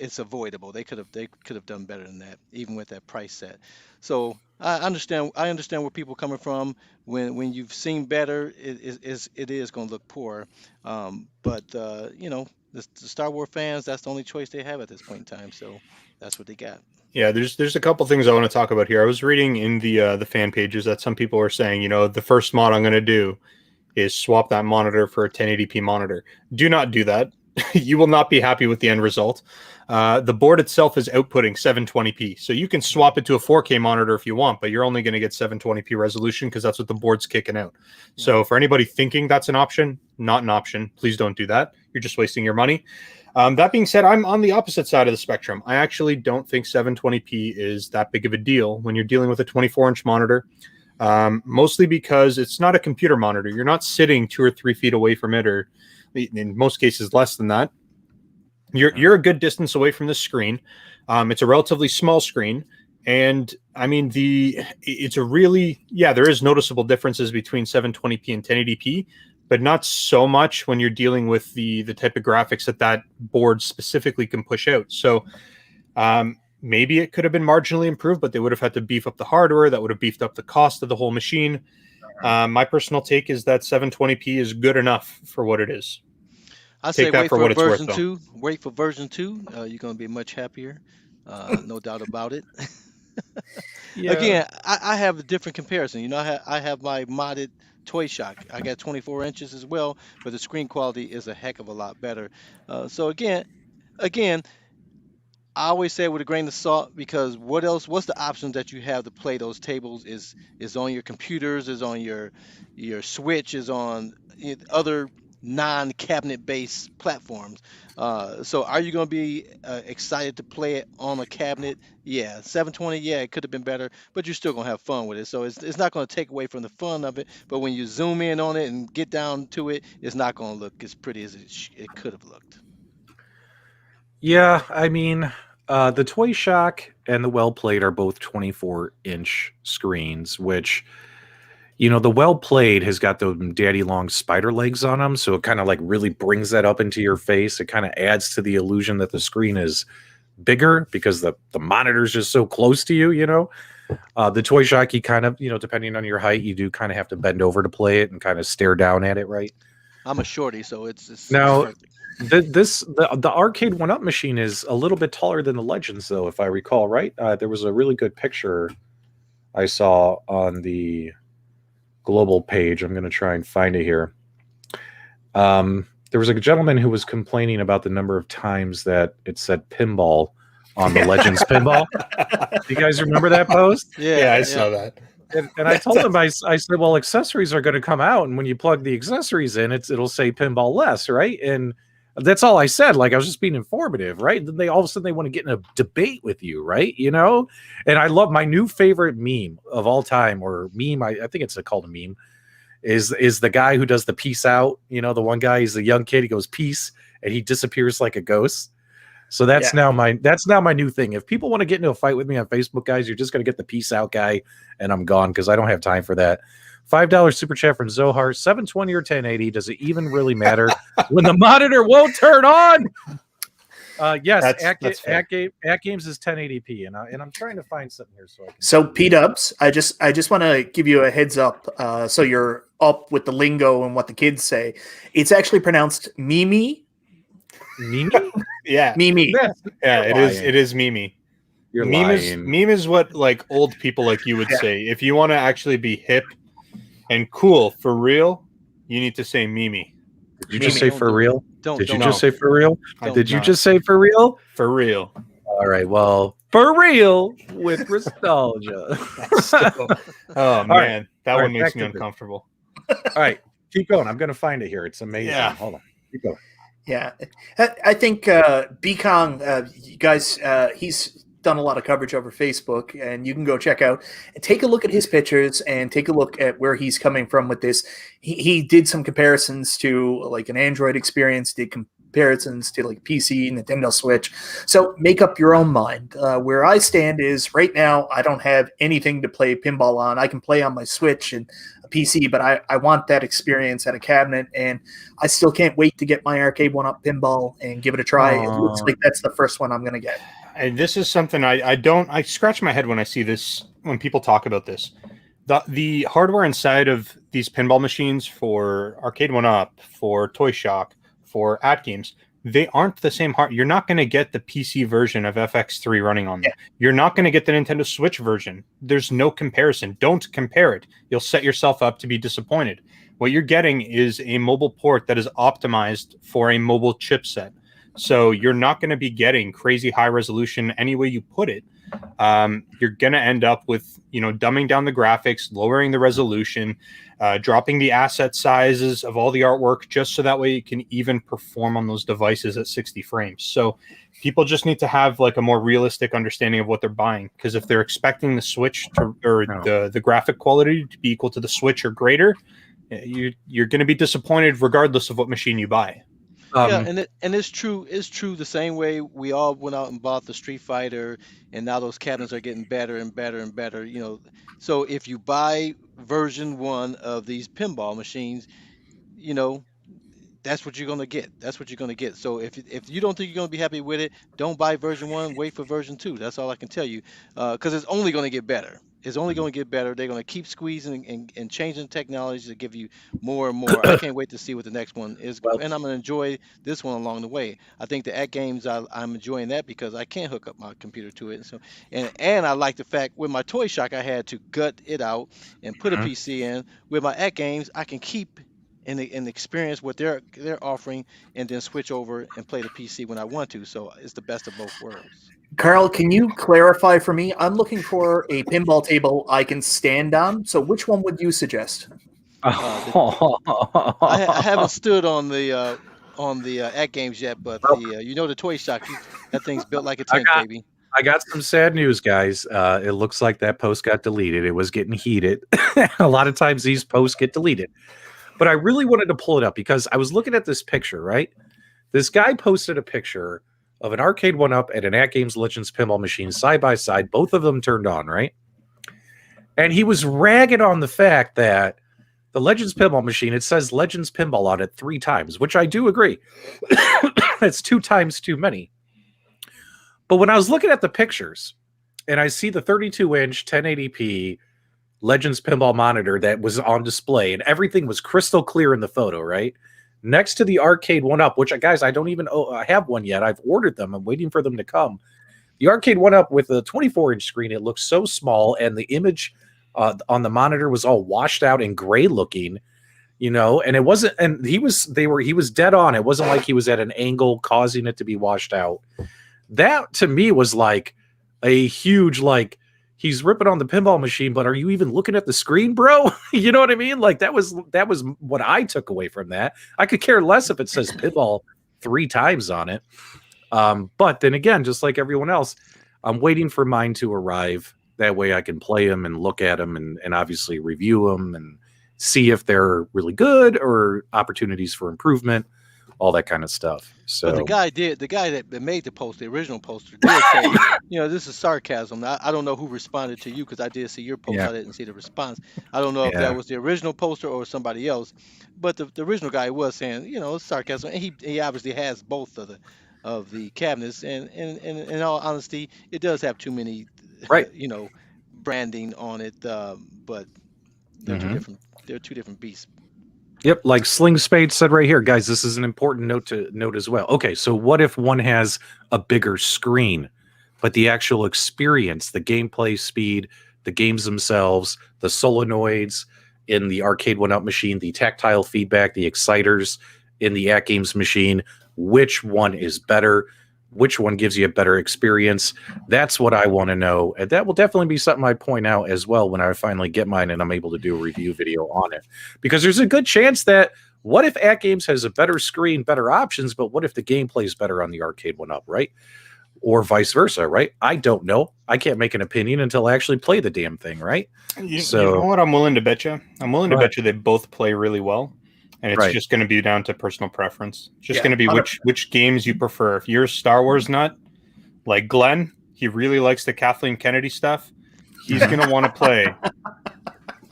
Speaker 1: it's avoidable. They could have done better than that, even with that price set. So I understand where people are coming from. When you've seen better, it is going to look poor. But the Star Wars fans, that's the only choice they have at this point in time. So that's what they got.
Speaker 3: Yeah, there's a couple things I want to talk about here. I was reading in the fan pages that some people are saying, the first mod I'm going to do is swap that monitor for a 1080p monitor. Do not do that. you will not be happy with the end result. The board itself is outputting 720p, so you can swap it to a 4K monitor if you want, but you're only going to get 720p resolution because that's what the board's kicking out. So for anybody thinking that's an option, not an option. Please don't do that. You're just wasting your money. That being said, I'm on the opposite side of the spectrum. I actually don't think 720p is that big of a deal when you're dealing with a 24-inch monitor, mostly because it's not a computer monitor. You're not sitting 2 or 3 feet away from it, or in most cases less than that. You're a good distance away from the screen. It's a relatively small screen, and I mean it's a really there is noticeable differences between 720p and 1080p, but not so much when you're dealing with the type of graphics that board specifically can push out. So maybe it could have been marginally improved, but they would have had to beef up the hardware. That would have beefed up the cost of the whole machine. My personal take is that 720p is good enough for what it is.
Speaker 1: I say
Speaker 3: that
Speaker 1: wait
Speaker 3: for
Speaker 1: for
Speaker 3: what it's worth,
Speaker 1: version
Speaker 3: though.
Speaker 1: 2. Wait for version 2. You're going to be much happier. No doubt about it.
Speaker 2: Yeah.
Speaker 1: Again, I have a different comparison. You know, I have my modded Toy Shock. I got 24 inches as well, but the screen quality is a heck of a lot better. So again, I always say it with a grain of salt, because what else? What's the options that you have to play those tables? Is on your computers, is on your Switch, is on other non-cabinet based platforms. So are you going to be excited to play it on a cabinet? Yeah, 720. Yeah, it could have been better, but you're still going to have fun with it. So it's not going to take away from the fun of it. But when you zoom in on it and get down to it, it's not going to look as pretty as it could have looked.
Speaker 2: Yeah, I mean, the Toy Shock and the Well Played are both 24-inch screens, which, the Well Played has got those daddy long spider legs on them, so it kind of like really brings that up into your face. It kind of adds to the illusion that the screen is bigger because the monitor's just so close to you, The Toy Shock, you kind of, depending on your height, you do kind of have to bend over to play it and kind of stare down at it, right?
Speaker 1: I'm a shorty, so it's
Speaker 2: Now,
Speaker 1: perfect.
Speaker 2: The Arcade1Up machine is a little bit taller than the Legends, though, if I recall right. There was a really good picture I saw on the global page. I'm going to try and find it here. There was a gentleman who was complaining about the number of times that it said pinball on the Legends pinball. You guys remember that post?
Speaker 3: Yeah, I saw that.
Speaker 2: And I told him, I said, well, accessories are going to come out, and when you plug the accessories in, it'll say pinball less, right? And that's all I said. Like, I was just being informative, right? Then all of a sudden they want to get in a debate with you, right? And I love my new favorite meme of all time, or meme. I think it's called a meme. Is the guy who does the peace out? The one guy, he's a young kid. He goes peace, and he disappears like a ghost. So that's now my new thing. If people want to get into a fight with me on Facebook, guys, you're just going to get the peace out guy, and I'm gone because I don't have time for that. $5 super chat from Zohar. 720 or 1080. Does it even really matter when the monitor won't turn on? Yes, Atgames is 1080p, and I'm trying to find something here so I can.
Speaker 4: So P-Dubs, I just want to give you a heads up, so you're up with the lingo and what the kids say. It's actually pronounced Mimi.
Speaker 2: Mimi?
Speaker 3: Yeah,
Speaker 4: Mimi.
Speaker 3: Yeah, it is Mimi.
Speaker 2: You're
Speaker 3: meme is what like old people like you would say. If you want to actually be hip and cool for real, you need to say Mimi.
Speaker 2: Did you just say for real? Did you just say for real?
Speaker 3: Did
Speaker 2: you just say for real?
Speaker 3: For real.
Speaker 2: All right. Well, for real with nostalgia.
Speaker 3: Oh man, that one makes me uncomfortable.
Speaker 2: All right, keep going. I'm going to find it here. It's amazing.
Speaker 3: Yeah.
Speaker 2: Hold on. Keep going.
Speaker 4: Yeah, I think B-Kong, you guys, he's done a lot of coverage over Facebook, and you can go check out and take a look at his pictures and take a look at where he's coming from with this. He did some comparisons to like an Android experience, did comparisons to like PC, Nintendo Switch. So make up your own mind. Where I stand is right now, I don't have anything to play pinball on. I can play on my Switch and a PC, but I want that experience at a cabinet, and I still can't wait to get my Arcade1Up pinball and give it a try. It looks like that's the first one I'm going to get.
Speaker 3: And this is something I scratch my head when I see this, when people talk about this. The hardware inside of these pinball machines for Arcade1Up, for Toy Shock, for Atgames, they aren't the same hard. You're not going to get the PC version of FX3 running on them. You're not going to get the Nintendo Switch version. There's no comparison. Don't compare it. You'll set yourself up to be disappointed. What you're getting is a mobile port that is optimized for a mobile chipset. So you're not going to be getting crazy high resolution any way you put it. You're going to end up with, dumbing down the graphics, lowering the resolution, dropping the asset sizes of all the artwork just so that way it can even perform on those devices at 60 frames. So people just need to have like a more realistic understanding of what they're buying, because if they're expecting the Switch the graphic quality to be equal to the Switch or greater, you're going to be disappointed regardless of what machine you buy.
Speaker 1: Yeah, and it's true. It's true the same way we all went out and bought the Street Fighter, and now those cabinets are getting better and better and better. So if you buy version one of these pinball machines, you know, that's what you're gonna get. That's what you're gonna get. So if you don't think you're gonna be happy with it, don't buy version one. Wait for version two. That's all I can tell you, because it's only gonna get better. It's only going to get better. They're going to keep squeezing and changing technology to give you more and more. I can't wait to see what the next one is,
Speaker 2: Well,
Speaker 1: and I'm going to enjoy this one along the way. I think the Atgames, I'm enjoying that because I can't hook up my computer to it, and I like the fact with my Toy Shock I had to gut it out and put a
Speaker 2: Mhm.
Speaker 1: PC in. With my Atgames, I can keep and experience what they're offering, and then switch over and play the PC when I want to. So it's the best of both worlds.
Speaker 4: Carl, can you clarify for me? I'm looking for a pinball table I can stand on. So which one would you suggest?
Speaker 1: I haven't stood on the At Games yet, but
Speaker 2: Well,
Speaker 1: the Toy Shock, that thing's built like a
Speaker 2: I
Speaker 1: tent,
Speaker 2: got
Speaker 1: baby.
Speaker 2: I got some sad news, guys. It looks like that post got deleted. It was getting heated. A lot of times these posts get deleted. But I really wanted to pull it up because I was looking at this picture, right? This guy posted a picture of an Arcade1Up and an Atgames Legends pinball machine side by side, both of them turned on, right? And he was ragging on the fact that the Legends pinball machine, it says Legends pinball on it 3 times, which I do agree. It's 2 times too many. But when I was looking at the pictures and I see the 32-inch 1080p Legends pinball monitor that was on display and everything was crystal clear in the photo, right? Next to the Arcade1Up, which, guys, I don't even have one yet. I've ordered them. I'm waiting for them to come. The Arcade1Up with the 24-inch screen, it looks so small, and the image on the monitor was all washed out and gray looking, and it wasn't, and he was dead on. It wasn't like he was at an angle causing it to be washed out. That to me was like a huge, like, he's ripping on the pinball machine, but are you even looking at the screen, bro? You know what I mean? Like that was what I took away from that. I could care less if it says pinball 3 times on it. But then again, just like everyone else, I'm waiting for mine to arrive. That way I can play them and look at them and obviously review them and see if they're really good or opportunities for improvement, all that kind of stuff. So
Speaker 1: But the guy that made the post, the original poster, did say, this is sarcasm. I don't know who responded to you because I did see your post.
Speaker 2: Yeah.
Speaker 1: I didn't see the response. I don't know if that was the original poster or somebody else. But the original guy was saying, it's sarcasm. And he obviously has both of the cabinets. And in all honesty, it does have too many,
Speaker 2: right.
Speaker 1: branding on it. But they're two different. They're two different beasts.
Speaker 2: Yep, like Sling Spade said right here, guys, this is an important note to note as well. Okay, so what if one has a bigger screen, but the actual experience, the gameplay speed, the games themselves, the solenoids in the Arcade1Up machine, the tactile feedback, the exciters in the Atgames machine, which one is better? Which one gives you a better experience? That's what I want to know. And that will definitely be something I point out as well when I finally get mine and I'm able to do a review video on it. Because there's a good chance that what if Atgames has a better screen, better options, but what if the gameplay is better on the Arcade1Up, right? Or vice versa, right? I don't know. I can't make an opinion until I actually play the damn thing, right?
Speaker 3: You know what I'm willing to bet you? I'm willing to bet you they both play really well. And it's just going to be down to personal preference. It's just going to be which games you prefer. If you're a Star Wars nut, like Glenn, he really likes the Kathleen Kennedy stuff. He's going to want to play.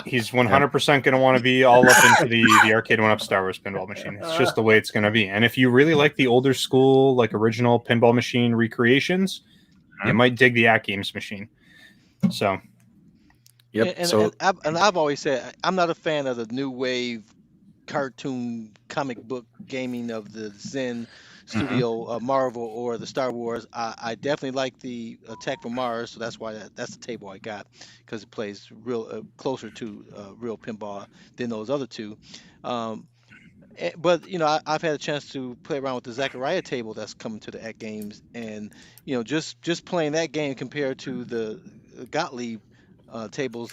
Speaker 3: He's 100% going to want to be all up into the Arcade1Up Star Wars pinball machine. It's just the way it's going to be. And if you really like the older school, like original pinball machine recreations, you might dig the Atgames machine. So,
Speaker 1: And I've always said I'm not a fan of the new wave cartoon comic book gaming of the Zen studio, Marvel or the Star Wars. I definitely like the Attack from Mars, so that's why that's the table I got because it plays real closer to real pinball than those other two. Um, but I've had a chance to play around with the Zachariah table that's coming to the At Games, and just playing that game compared to the Gottlieb tables,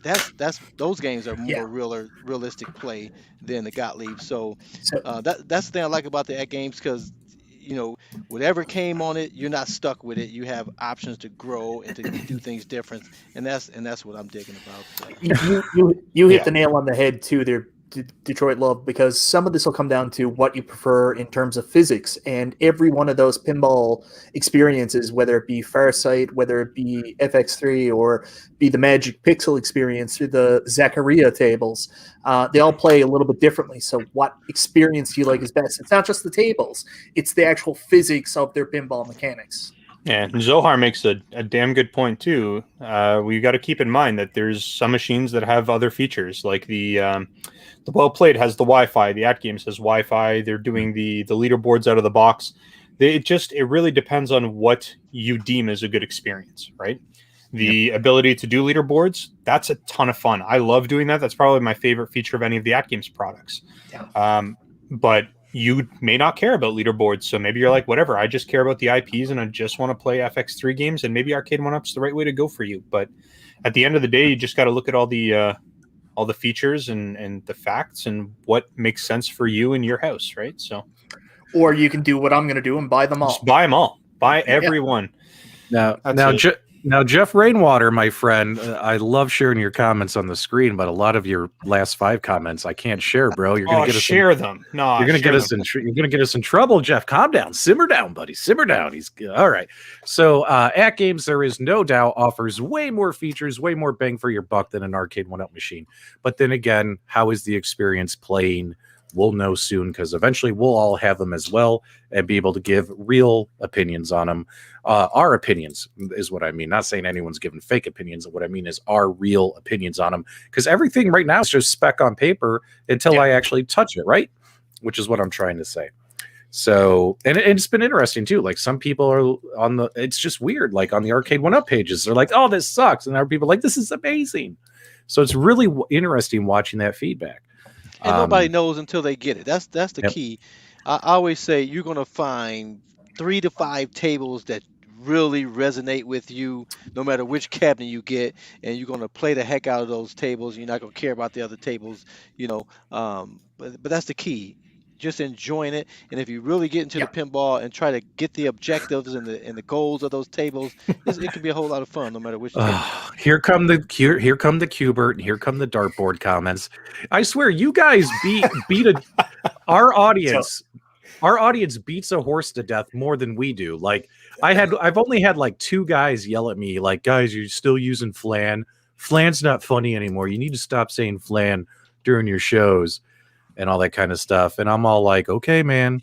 Speaker 1: that's those games are
Speaker 4: Yeah.
Speaker 1: more realistic play than the Gottlieb. So
Speaker 4: So
Speaker 1: that's the thing I like about the At Games because whatever came on it, you're not stuck with it. You have options to grow and to do things different, and that's what I'm digging about.
Speaker 4: you hit
Speaker 3: Yeah.
Speaker 4: the nail on the head too there, Detroit Love, because some of this will come down to what you prefer in terms of physics, and every one of those pinball experiences, whether it be Farsight, whether it be FX3, or be the Magic Pixel experience through the Zaccaria tables, they all play a little bit differently. So what experience do you like is best? It's not just the tables, it's the actual physics of their pinball mechanics.
Speaker 3: Yeah, and Zohar makes a damn good point too. We got to keep in mind that there's some machines that have other features, like the Well Played has the Wi-Fi, the Atgames has Wi-Fi. They're doing the leaderboards out of the box. It really depends on what you deem as a good experience, right? The ability to do leaderboards, that's a ton of fun. I love doing that. That's probably my favorite feature of any of the Atgames products.
Speaker 4: Yeah.
Speaker 3: But you may not care about leaderboards, so maybe you're like, whatever, I just care about the IPs and I just want to play FX3 games, and maybe Arcade1Up's the right way to go for you. But at the end of the day, you just got to look at all the features and the facts and what makes sense for you and your house, right? So,
Speaker 4: Or you can do what I'm going to do and buy them all.
Speaker 3: just buy them all. Buy every one.
Speaker 2: Now, Jeff Rainwater, my friend, I love sharing your comments on the screen, but a lot of your last 5 comments I can't share, bro. You're gonna
Speaker 3: share them. No,
Speaker 2: you're gonna get us in. You're gonna get us in trouble, Jeff. Calm down, simmer down, buddy, simmer down. He's all right. So, At Games, there is no doubt, offers way more features, way more bang for your buck than an Arcade1Up machine. But then again, how is the experience playing? We'll know soon because eventually we'll all have them as well and be able to give real opinions on them. Our opinions is what I mean. Not saying anyone's giving fake opinions. What I mean is our real opinions on them, because everything right now is just spec on paper until I actually touch it, right? Which is what I'm trying to say. So, and it's been interesting too. Like some people are on it's just weird. Like on the Arcade1Up pages, they're like, "Oh, this sucks," and other people are like, "This is amazing." So it's really interesting watching that feedback.
Speaker 1: And nobody knows until they get it. That's the key. I always say you're gonna find 3 to 5 tables that really resonate with you, no matter which cabinet you get, and you're gonna play the heck out of those tables. You're not gonna care about the other tables, But that's the key. Just enjoying it, and if you really get into the pinball and try to get the objectives and the goals of those tables, it can be a whole lot of fun, no matter which.
Speaker 2: Here come the Cubert, and here come the dartboard comments. I swear, you guys beat our audience. Our audience beats a horse to death more than we do. Like I've only had like 2 guys yell at me, like, "Guys, you're still using flan. Flan's not funny anymore. You need to stop saying flan during your shows." And all that kind of stuff. And I'm all like, okay, man,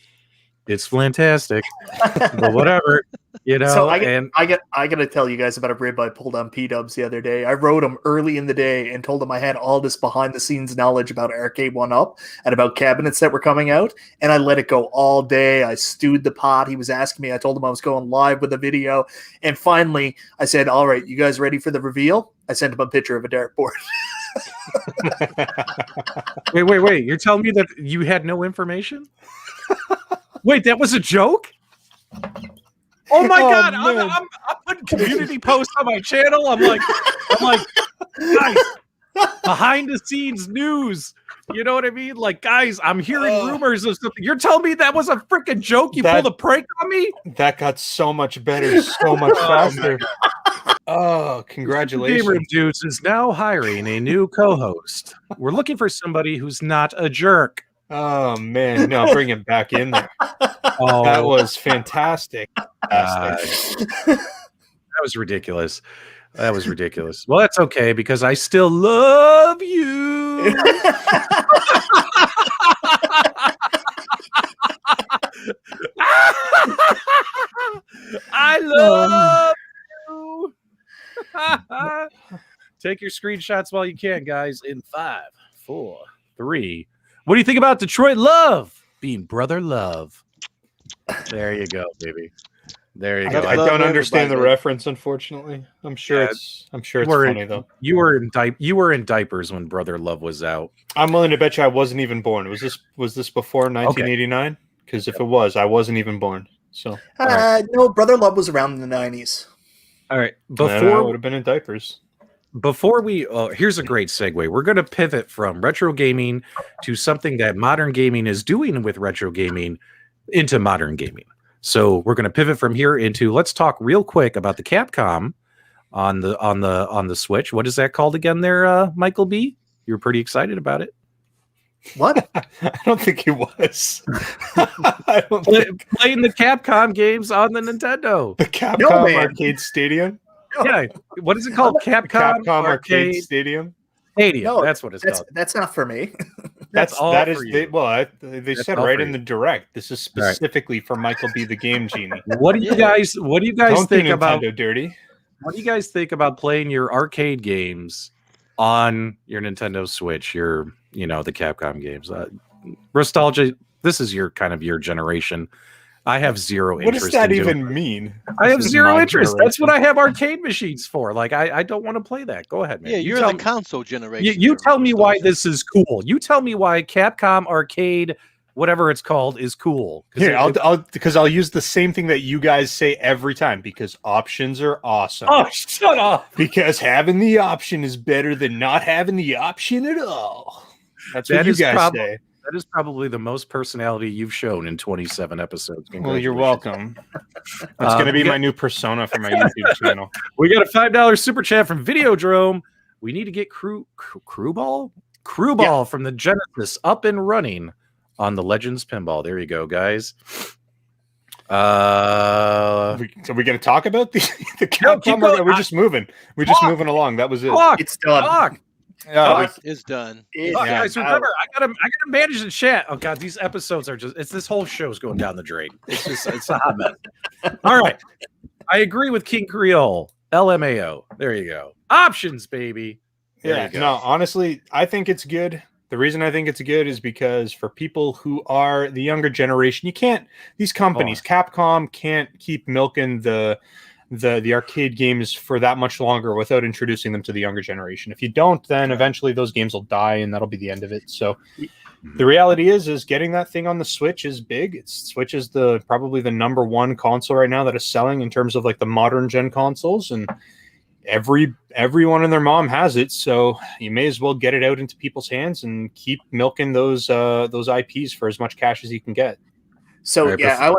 Speaker 2: it's fantastic, but whatever,
Speaker 4: So I got to tell you guys about a rib I pulled on P-Dubs the other day. I wrote him early in the day and told him I had all this behind the scenes knowledge about Arcade1Up and about cabinets that were coming out. And I let it go all day. I stewed the pot. He was asking me. I told him I was going live with a video. And finally I said, all right, you guys ready for the reveal? I sent him a picture of a dartboard.
Speaker 2: Wait. You're telling me that you had no information? Wait, that was a joke? Oh my God. I'm putting community posts on my channel. I'm like, guys, behind the scenes news. You know what I mean? Like, guys, I'm hearing rumors of something. You're telling me that was a freaking joke? You pulled a prank on me?
Speaker 3: That got so much better, so much faster. Oh, congratulations.
Speaker 2: GameRoom Dudes is now hiring a new co-host. We're looking for somebody who's not a jerk.
Speaker 3: Oh, man. No, bring him back in there. Oh, that was fantastic.
Speaker 2: That was ridiculous. That was ridiculous. Well, that's okay because I still love you. I love you. Take your screenshots while you can, guys. In 5, 4, 3. What do you think about Detroit Love being brother love? There you go, baby. There you
Speaker 3: I,
Speaker 2: go.
Speaker 1: Enough
Speaker 3: I
Speaker 1: love
Speaker 3: don't
Speaker 1: for
Speaker 3: understand the
Speaker 1: everybody, man.
Speaker 3: reference, unfortunately. I'm sure
Speaker 2: Yeah,
Speaker 3: it's
Speaker 2: You
Speaker 3: funny though.
Speaker 2: you were in diapers when Brother Love was out.
Speaker 3: I'm willing to bet you I wasn't even born. Was this before 1989? Because if it was, I wasn't even born. So
Speaker 2: right.
Speaker 4: No, Brother Love was around in the 90s.
Speaker 2: All right.
Speaker 3: then I would have been in diapers.
Speaker 2: Before we here's a great segue. We're going to pivot from retro gaming to something that modern gaming is doing with retro gaming into modern gaming. So we're going to pivot from here into let's talk real quick about the Capcom on the Switch. What is that called again there, Michael B? You were pretty excited about it.
Speaker 4: What?
Speaker 3: I don't think he was. I don't think
Speaker 2: Playing the Capcom games on the Nintendo.
Speaker 3: the Capcom
Speaker 4: No, man.
Speaker 3: Arcade Stadium.
Speaker 2: Yeah. What is it called?
Speaker 3: Capcom Arcade Stadium.
Speaker 2: Stadium.
Speaker 4: No,
Speaker 2: That's what it's called.
Speaker 4: That's not for me.
Speaker 2: That's all
Speaker 3: that
Speaker 2: for
Speaker 3: is
Speaker 2: you.
Speaker 3: they
Speaker 2: That's
Speaker 3: said
Speaker 2: all
Speaker 3: right
Speaker 2: for
Speaker 3: in
Speaker 2: you.
Speaker 3: the direct. This is specifically for Michael B. the Game Genie.
Speaker 2: What do you guys
Speaker 3: Don't
Speaker 2: think
Speaker 3: do
Speaker 2: about
Speaker 3: Nintendo dirty?
Speaker 2: what do you guys think about playing your arcade games on your Nintendo Switch, the Capcom games? Nostalgia, this is your generation. I have zero
Speaker 3: What
Speaker 2: interest
Speaker 3: does that
Speaker 2: in doing
Speaker 3: even mean?
Speaker 2: I have
Speaker 3: This is
Speaker 2: zero
Speaker 3: my
Speaker 2: interest. That's what
Speaker 3: generation.
Speaker 2: I have arcade machines for. Like I don't want to play that. Go ahead, man.
Speaker 1: Yeah,
Speaker 2: You
Speaker 1: you're
Speaker 2: tell
Speaker 1: the
Speaker 2: me-
Speaker 1: console generation.
Speaker 2: you
Speaker 1: there,
Speaker 2: tell me why
Speaker 1: Nostalgia.
Speaker 2: this is cool. You tell me why Capcom Arcade, whatever it's called, is cool.
Speaker 3: Here, I'll use the same thing that you guys say every time because options are awesome.
Speaker 2: Oh, shut up.
Speaker 3: Because having the option is better than not having the option at all. That's what
Speaker 2: That
Speaker 3: you
Speaker 2: is
Speaker 3: guys say.
Speaker 2: That is probably the most personality you've shown in 27 episodes.
Speaker 3: Well, you're
Speaker 2: Congratulations.
Speaker 3: welcome. That's going to be my new persona for my YouTube channel.
Speaker 2: We got a $5 super chat from Videodrome. We need to get Crew Ball from the Genesis up and running on the Legends Pinball. There you go, guys.
Speaker 3: So we going to talk about the
Speaker 2: No, keep
Speaker 3: Capcom?
Speaker 2: going.
Speaker 3: We're just moving. We're just moving along. That was it.
Speaker 2: Talk,
Speaker 4: It's done.
Speaker 2: talk.
Speaker 1: It's done.
Speaker 2: Fuck,
Speaker 3: Yeah.
Speaker 2: guys, remember, I gotta manage the chat. Oh god, these episodes are this whole show's going down the drain. It's a hot mess. All right. I agree with King Creole. LMAO. There you go. Options, baby. There
Speaker 3: Yeah,
Speaker 2: you go.
Speaker 3: no, honestly, I think it's good. The reason I think it's good is because for people who are the younger generation, these companies, Capcom can't keep milking the arcade games for that much longer without introducing them to the younger generation. If you don't, then eventually those games will die and that'll be the end of it. So the reality is getting that thing on the Switch is big. Switch is probably the number one console right now that is selling in terms of like the modern gen consoles, and everyone and their mom has it. So you may as well get it out into people's hands and keep milking those IPs for as much cash as you can get.
Speaker 4: So
Speaker 2: Right,
Speaker 4: yeah, I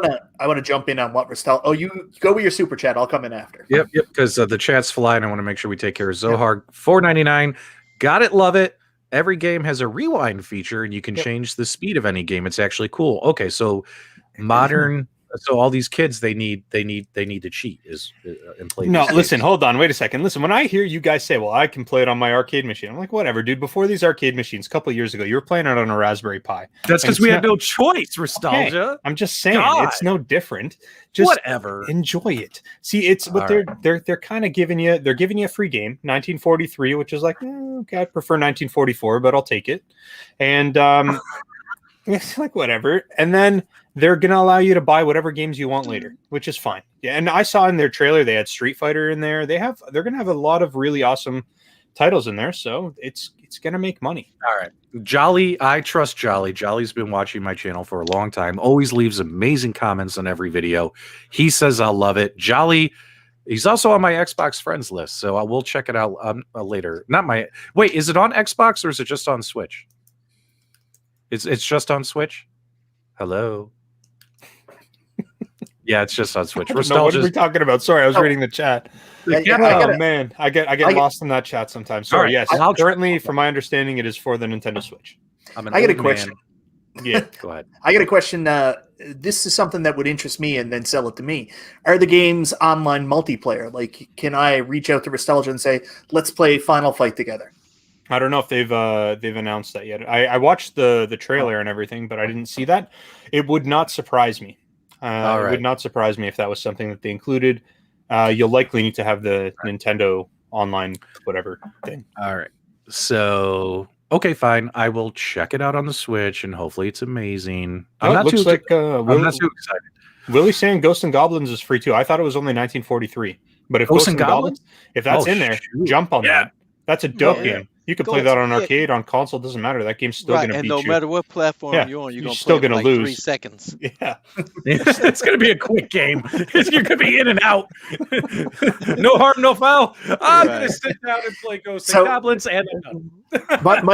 Speaker 4: want to jump in on what we're still. Oh, you go with your super chat. I'll come in after.
Speaker 2: Yep, because the chat's flying. I want to make sure we take care of Zohar. $4.99. Got it, love it. Every game has a rewind feature, and you can change the speed of any game. It's actually cool. Okay, so modern. So all these kids, they need to cheat and play.
Speaker 3: No,
Speaker 2: these
Speaker 3: listen,
Speaker 2: games.
Speaker 3: hold on, wait a second. Listen, when I hear you guys say, "Well, I can play it on my arcade machine," I'm like, "Whatever, dude." Before these arcade machines, a couple of years ago, you were playing it on a Raspberry Pi.
Speaker 2: That's
Speaker 3: And
Speaker 2: because we
Speaker 3: it's
Speaker 2: had no choice. Nostalgia.
Speaker 3: I'm just saying,
Speaker 2: God.
Speaker 3: it's no different. Just
Speaker 2: Whatever.
Speaker 3: enjoy it. See, it's what
Speaker 2: All
Speaker 3: they're kind of giving you. They're giving you a free game, 1943, which is like, okay, I prefer 1944, but I'll take it. And it's like whatever. And then they're going to allow you to buy whatever games you want later, which is fine. Yeah, and I saw in their trailer they had Street Fighter in there. They're going to have a lot of really awesome titles in there, so it's going to make money.
Speaker 2: All right. Jolly, I trust Jolly. Jolly's been watching my channel for a long time. Always leaves amazing comments on every video. He says I love it. Jolly, he's also on my Xbox friends list, so I will check it out later. Wait, is it on Xbox or is it just on Switch? It's just on Switch? Hello? Yeah, it's just on Switch.
Speaker 3: What are we talking about? Sorry, I was reading the chat.
Speaker 4: I
Speaker 3: Man, I get lost in that chat sometimes. Sorry.
Speaker 2: Right,
Speaker 3: Yes, currently, from my understanding, it is for the Nintendo Switch.
Speaker 4: I got a question.
Speaker 3: Yeah,
Speaker 2: Go ahead.
Speaker 4: I got a question. This is something that would interest me and then sell it to me. Are the games online multiplayer? Like, can I reach out to Nostalgia and say, let's play Final Fight together?
Speaker 3: I don't know if they've announced that yet. I watched the trailer and everything, but I didn't see that. It would not surprise me. It would not surprise me if that was something that they included. You'll likely need to have the Nintendo online whatever thing.
Speaker 2: All right. So Okay, fine. I will check it out on the Switch, and hopefully it's amazing.
Speaker 3: Oh, it looks like
Speaker 2: I'm not too excited.
Speaker 3: Willie's saying Ghosts and Goblins is free too. I thought it was only 1943. But if
Speaker 2: Ghosts and Goblins,
Speaker 3: if that's in there,
Speaker 2: shoot.
Speaker 3: jump on
Speaker 2: Yeah.
Speaker 3: that. That's a dope
Speaker 1: Yeah.
Speaker 3: game. You can
Speaker 1: Go
Speaker 3: play that on
Speaker 1: yeah.
Speaker 3: arcade, on console, doesn't matter. That game's still
Speaker 1: Right,
Speaker 3: going to
Speaker 1: and
Speaker 3: beat
Speaker 1: no
Speaker 3: you.
Speaker 1: matter what platform
Speaker 3: Yeah,
Speaker 1: you're on, you're
Speaker 3: you're
Speaker 1: gonna
Speaker 3: still
Speaker 1: play it for
Speaker 3: gonna
Speaker 1: like 3
Speaker 3: lose.
Speaker 1: seconds.
Speaker 3: Yeah.
Speaker 2: It's going to be a quick game. You're going to be in and out. No harm, no foul. I'm going
Speaker 1: Right.
Speaker 2: to sit down and play Ghosts
Speaker 4: So-
Speaker 2: and Goblins, and I'm done.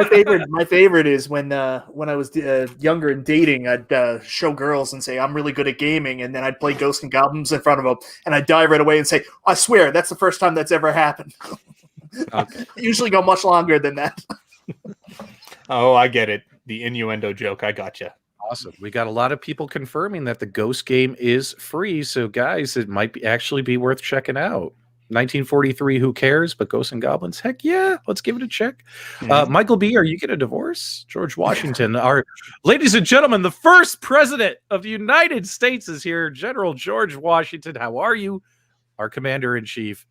Speaker 4: my favorite is when I was younger and dating, I'd show girls and say I'm really good at gaming, and then I'd play Ghosts and Goblins in front of them, and I'd die right away and say, I swear that's the first time that's ever happened.
Speaker 2: Okay.
Speaker 4: Usually go much longer than that.
Speaker 3: Oh, I get it. The innuendo joke. I gotcha.
Speaker 2: Awesome. We got a lot of people confirming that the Ghost game is free. So, guys, it might actually be worth checking out. 1943, who cares? But Ghosts and Goblins, heck yeah. Let's give it a check.
Speaker 3: Mhm.
Speaker 2: Michael B., are you getting a divorce? George Washington, ladies and gentlemen, the first president of the United States is here. General George Washington, how are you? Our commander in chief.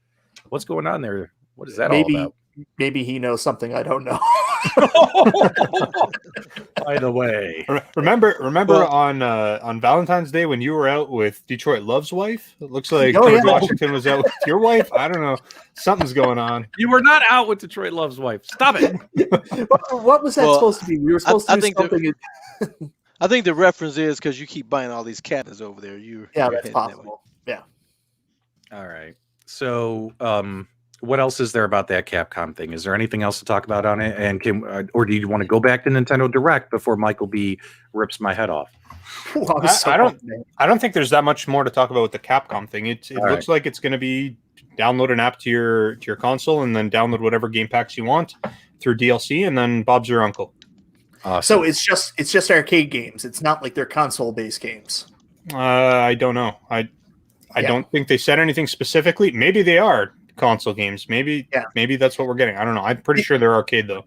Speaker 2: What's going on there? What is that all about?
Speaker 4: Maybe he knows something I don't know.
Speaker 2: By the way,
Speaker 3: Remember
Speaker 1: Well-
Speaker 3: on Valentine's Day when you were out with Detroit Love's wife? It looks like
Speaker 4: Oh,
Speaker 3: George
Speaker 4: yeah.
Speaker 3: Washington was out with your wife. I don't know. Something's going on.
Speaker 2: you were not out with Detroit Love's wife. Stop it.
Speaker 4: What was that
Speaker 1: Well,
Speaker 4: supposed to be? We were supposed
Speaker 1: I
Speaker 4: to do
Speaker 1: think the-
Speaker 4: something.
Speaker 1: I think the reference is because you keep buying all these cabinets over there.
Speaker 4: Yeah,
Speaker 1: you're
Speaker 4: that's
Speaker 1: heading that way.
Speaker 4: possible. Yeah.
Speaker 2: All right. So, what else is there about that Capcom thing? Is there anything else to talk about on it? And or do you want to go back to Nintendo Direct before Michael B rips my head off?
Speaker 4: Ooh, I was so
Speaker 3: I don't-
Speaker 4: pumped, man.
Speaker 3: I don't think there's that much more to talk about with the Capcom thing. It
Speaker 2: All
Speaker 3: looks like it's going to be download an app to your console and then download whatever game packs you want through DLC, and then Bob's your uncle.
Speaker 2: Awesome.
Speaker 4: So it's just arcade games. It's not like they're console based games.
Speaker 3: I don't know. I
Speaker 4: Yeah.
Speaker 3: don't think they said anything specifically. Maybe they are console games. Maybe that's what we're getting. I don't know. I'm pretty sure they're arcade though.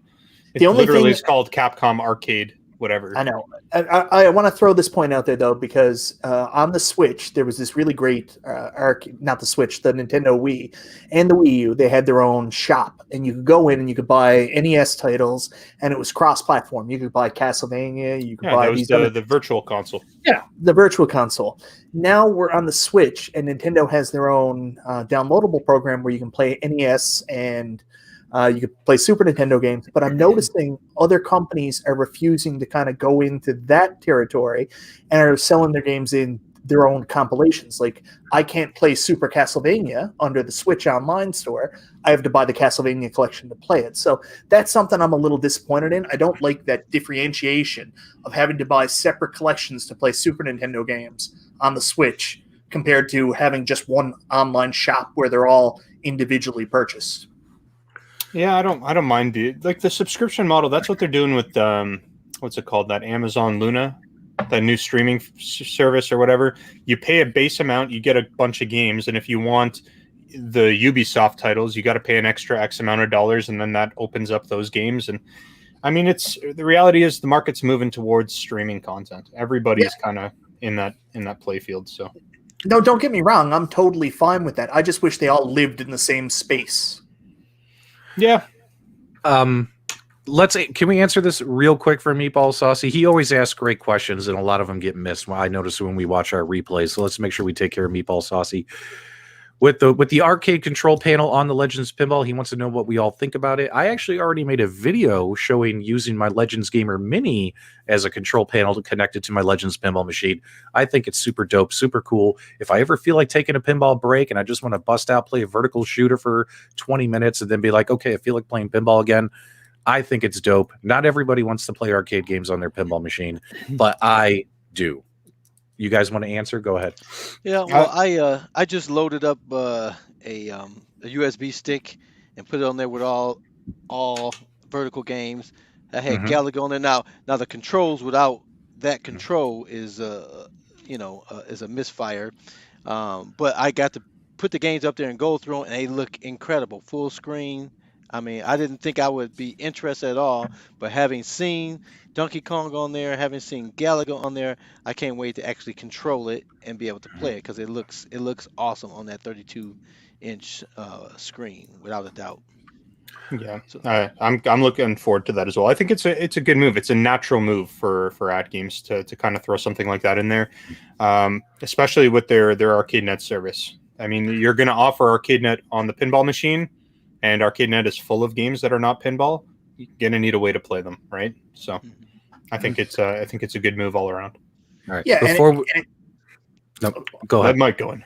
Speaker 3: It
Speaker 4: The only
Speaker 3: literally
Speaker 4: thing-
Speaker 3: is called Capcom Arcade, whatever.
Speaker 4: I know. I want to throw this point out there though, because on the Switch there was this really great not the Switch, the Nintendo Wii and the Wii U. They had their own shop, and you could go in and you could buy NES titles, and it was cross-platform. You could buy Castlevania. You could
Speaker 3: Yeah,
Speaker 4: buy
Speaker 3: that was
Speaker 4: these other
Speaker 3: the virtual console.
Speaker 4: Yeah, the virtual console. Now we're on the Switch, and Nintendo has their own downloadable program where you can play NES and you can play Super Nintendo games. But I'm noticing other companies are refusing to kind of go into that territory and are selling their games in their own compilations. Like, I can't play Super Castlevania under the Switch Online store. I have to buy the Castlevania collection to play it. So that's something I'm a little disappointed in. I don't like that differentiation of having to buy separate collections to play Super Nintendo games on the Switch compared to having just one online shop where they're all individually purchased.
Speaker 3: Yeah, I don't mind the subscription model. That's what they're doing with what's it called? That Amazon Luna, that new streaming service or whatever. You pay a base amount, you get a bunch of games, and if you want the Ubisoft titles, you got to pay an extra X amount of dollars, and then that opens up those games. And I mean, the reality is the market's moving towards streaming content. Everybody's kind of in that play field. So
Speaker 4: No, don't get me wrong. I'm totally fine with that. I just wish they all lived in the same space.
Speaker 3: yeah,
Speaker 2: Can we answer this real quick for Meatball Saucy? He always asks great questions, and a lot of them get missed. I notice when we watch our replays. So let's make sure we take care of Meatball Saucy. With the arcade control panel on the Legends Pinball, he wants to know what we all think about it. I actually already made a video showing using my Legends Gamer Mini as a control panel connected to my Legends Pinball machine. I think it's super dope, super cool. If I ever feel like taking a pinball break and I just want to bust out, play a vertical shooter for 20 minutes and then be like, okay, I feel like playing pinball again, I think it's dope. Not everybody wants to play arcade games on their pinball machine, but I do. You guys want to answer? Go ahead.
Speaker 1: Yeah, well, I just loaded up a USB stick and put it on there with all vertical games. I had
Speaker 2: Mhm.
Speaker 1: Galaga on there. Now the controls without that control is is a misfire. But I got to put the games up there and go through 'em, and they look incredible, full screen. I mean, I didn't think I would be interested at all, but having seen Donkey Kong on there, having seen Galaga on there, I can't wait to actually control it and be able to play it because it looks awesome on that 32-inch screen, without a doubt.
Speaker 3: Yeah,
Speaker 1: So
Speaker 3: I'm looking forward to that as well. I think it's a good move. It's a natural move for Atgames to kind of throw something like that in there, especially with their ArcadeNet service. I mean, you're going to offer ArcadeNet on the pinball machine, and ArcadeNet is full of games that are not pinball. You're going to need a way to play them, right? So
Speaker 1: mhm.
Speaker 3: I think it's a good move all around.
Speaker 2: All right.
Speaker 4: Yeah,
Speaker 2: No, go
Speaker 3: Let
Speaker 2: ahead.
Speaker 3: Mike go in.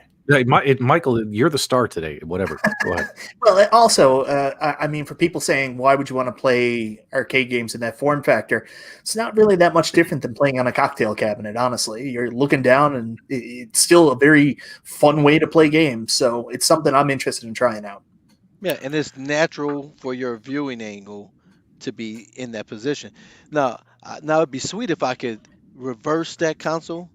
Speaker 2: Michael, you're the star today. Whatever. Go ahead.
Speaker 4: well, also, I mean, for people saying why would you want to play arcade games in that form factor, it's not really that much different than playing on a cocktail cabinet. Honestly, you're looking down, and it's still a very fun way to play games. So it's something I'm interested in trying out.
Speaker 1: Yeah, and it's natural for your viewing angle to be in that position. Now it'd be sweet if I could reverse that console,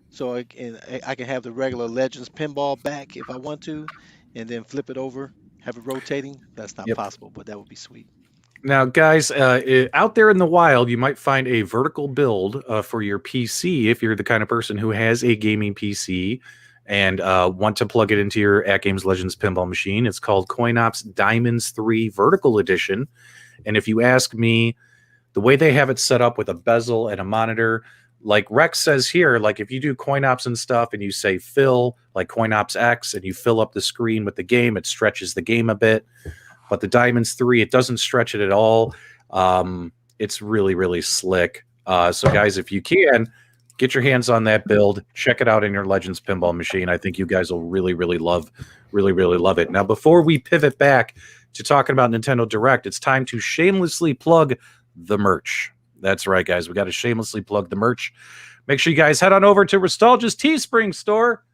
Speaker 1: so I can have the regular Legends pinball back if I want to, and then flip it over, have it rotating. That's not
Speaker 2: Yep.
Speaker 1: possible, but that would be sweet.
Speaker 2: Now, guys, out there in the wild, you might find a vertical build for your PC if you're the kind of person who has a gaming PC and want to plug it into your Atgames Legends pinball machine. It's called CoinOps Diamonds 3 Vertical Edition. And if you ask me, the way they have it set up with a bezel and a monitor, like Rex says here, like if you do CoinOps and stuff and you say fill, like CoinOps X, and you fill up the screen with the game, it stretches the game a bit. But the Diamonds 3, it doesn't stretch it at all. It's really, really slick. So guys, if you can, get your hands on that build. Check it out in your Legends pinball machine. I think you guys will really, really love it. Now, before we pivot back to talking about Nintendo Direct, it's time to shamelessly plug the merch. That's right, guys. We got to shamelessly plug the merch. Make sure you guys head on over to Nostalgia's Teespring store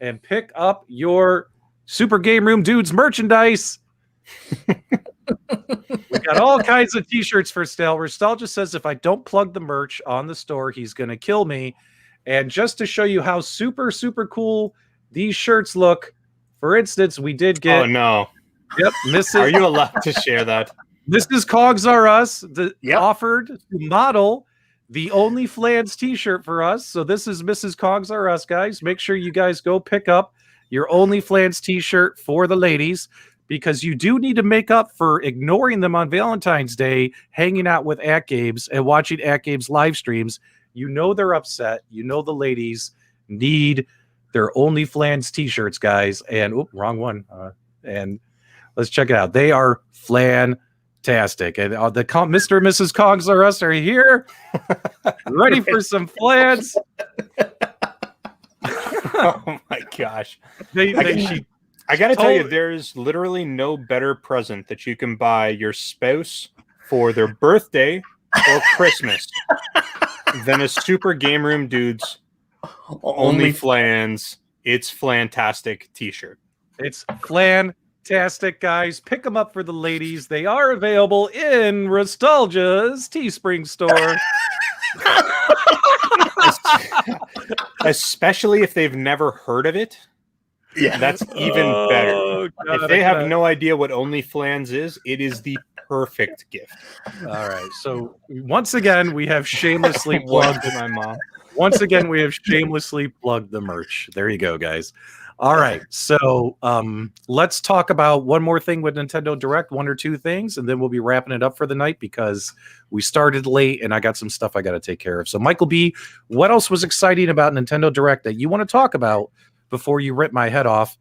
Speaker 2: and pick up your Super Game Room Dudes merchandise. We got all kinds of t-shirts for sale. Nostalgia says if I don't plug the merch on the store, he's going to kill me. And just to show you how super, super cool these shirts look, for instance, we did get...
Speaker 3: Oh, no.
Speaker 2: Yep, Mrs.
Speaker 3: Are you allowed to share that?
Speaker 2: Mrs. Cogs Are Us
Speaker 4: Yep.
Speaker 2: offered to model the Only Flans t-shirt for us. So this is Mrs. Cogs Are Us, guys. Make sure you guys go pick up your Only Flans t-shirt for the ladies, because you do need to make up for ignoring them on Valentine's Day, hanging out with Atgames and watching Atgames live streams. You know they're upset. You know the ladies need their Only Flans t-shirts, guys. And wrong one. And let's check it out. They are fantastic. And Mr. and Mrs. Cogs Are Us are here, ready for some flans.
Speaker 3: Oh my gosh.
Speaker 2: I
Speaker 3: got to tell you, there's literally no better present that you can buy your spouse for their birthday or Christmas than a Super Game Room Dudes Only Flans. It's fantastic t-shirt.
Speaker 2: It's fantastic, guys. Pick them up for the ladies. They are available in Nostalgia's Teespring store.
Speaker 3: Especially if they've never heard of it.
Speaker 4: Yeah,
Speaker 3: that's even better.
Speaker 2: God,
Speaker 3: if they have no idea what Only Flans is, it is the perfect gift.
Speaker 2: All right. So once again, we have shamelessly plugged
Speaker 3: my mom.
Speaker 2: Once again, we have shamelessly plugged the merch. There you go, guys. All right. So let's talk about one more thing with Nintendo Direct, one or two things, and then we'll be wrapping it up for the night because we started late and I got some stuff I got to take care of. So Michael B., what else was exciting about Nintendo Direct that you want to talk about before you rip my head off?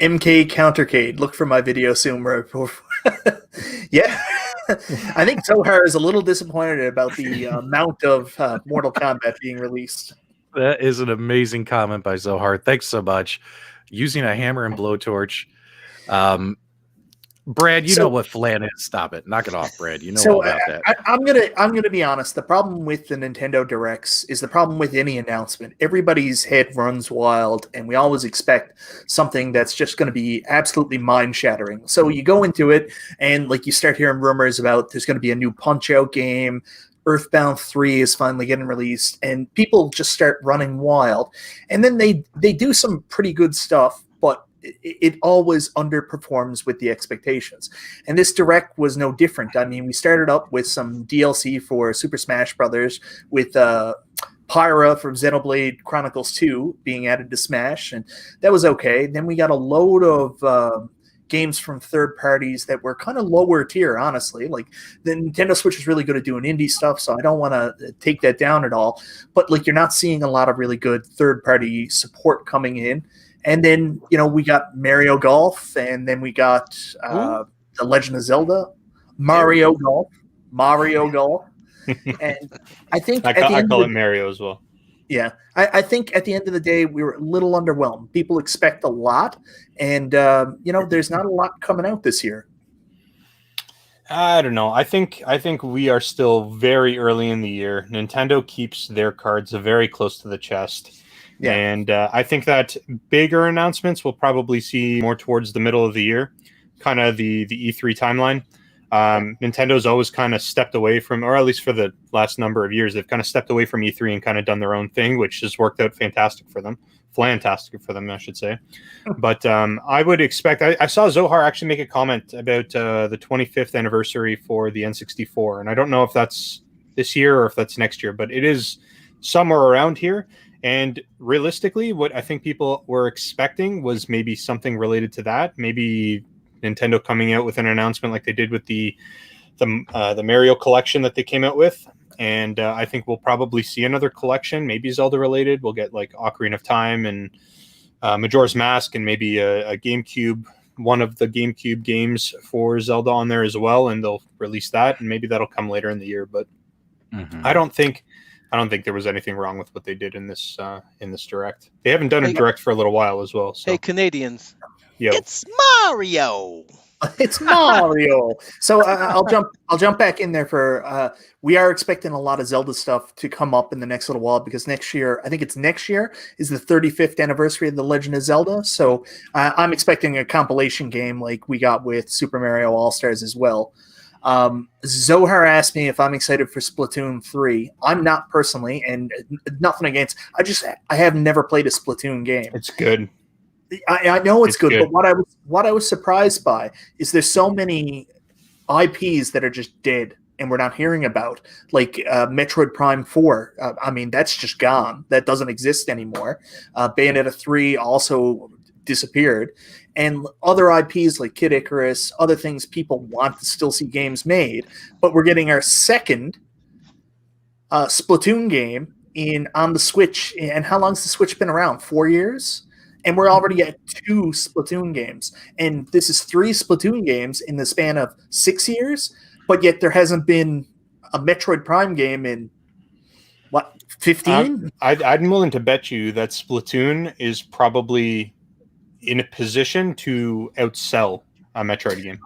Speaker 4: MK Countercade. Look for my video soon. Yeah. I think Zohar is a little disappointed about the amount of Mortal Kombat being released.
Speaker 2: That is an amazing comment by Zohar. Thanks so much. Using a hammer and blowtorch. Brad, you know what flan is. Stop it. Knock it off, Brad. You know all about that.
Speaker 4: I'm gonna be honest. The problem with the Nintendo Directs is the problem with any announcement. Everybody's head runs wild, and we always expect something that's just going to be absolutely mind-shattering. So you go into it, and like you start hearing rumors about there's going to be a new Punch-Out game. Earthbound 3 is finally getting released, and people just start running wild. And then they do some pretty good stuff, but it always underperforms with the expectations. And this Direct was no different. I mean, we started up with some DLC for Super Smash Brothers with the Pyra from Xenoblade Chronicles 2 being added to Smash, and that was okay. Then we got a load of games from third parties that were kind of lower tier, honestly. Like the Nintendo Switch is really good at doing indie stuff, so I don't want to take that down at all. But like you're not seeing a lot of really good third party support coming in. And then we got Mario Golf, and then we got The Legend of Zelda, Mario Golf. And I think
Speaker 3: I call it Mario as well.
Speaker 4: Yeah, I think at the end of the day, we were a little underwhelmed. People expect a lot, and there's not a lot coming out this year.
Speaker 3: I don't know. I think we are still very early in the year. Nintendo keeps their cards very close to the chest. Yeah. And I think that bigger announcements we'll probably see more towards the middle of the year, kind of the E3 timeline. Nintendo's always kind of stepped away from, or at least for the last number of years, they've kind of stepped away from E3 and kind of done their own thing, which has worked out fantastic for them, I should say. But I would expect, I saw Zohar actually make a comment about the 25th anniversary for the N64, and I don't know if that's this year or if that's next year, but it is somewhere around here. And realistically, what I think people were expecting was maybe something related to that, maybe Nintendo coming out with an announcement like they did with the Mario collection that they came out with. And I think we'll probably see another collection, maybe Zelda related. We'll get like Ocarina of Time and Majora's Mask, and maybe a GameCube, one of the GameCube games for Zelda on there as well. And they'll release that, and maybe that'll come later in the year. But I don't think there was anything wrong with what they did in this direct. They haven't done a direct for a little while as well. So.
Speaker 1: Hey, Canadians.
Speaker 3: Yo.
Speaker 1: It's Mario.
Speaker 4: It's Mario. So I'll jump back in there for. We are expecting a lot of Zelda stuff to come up in the next little while, because next year, I think it's next year, is the 35th anniversary of The Legend of Zelda. So I'm expecting a compilation game like we got with Super Mario All-Stars as well. Zohar asked me if I'm excited for Splatoon 3. I'm not personally, and nothing against. I have never played a Splatoon game.
Speaker 3: It's good.
Speaker 4: I know it's good, but what I was surprised by is there's so many IPs that are just dead and we're not hearing about, like Metroid Prime 4. That's just gone. That doesn't exist anymore. Bayonetta 3 also disappeared. And other IPs like Kid Icarus, other things people want to still see games made. But we're getting our second Splatoon game on the Switch. And how long's the Switch been around? 4 years? And we're already at 2 Splatoon games. And this is 3 Splatoon games in the span of 6 years, but yet there hasn't been a Metroid Prime game in, 15?
Speaker 3: I'm willing to bet you that Splatoon is probably in a position to outsell a Metroid game.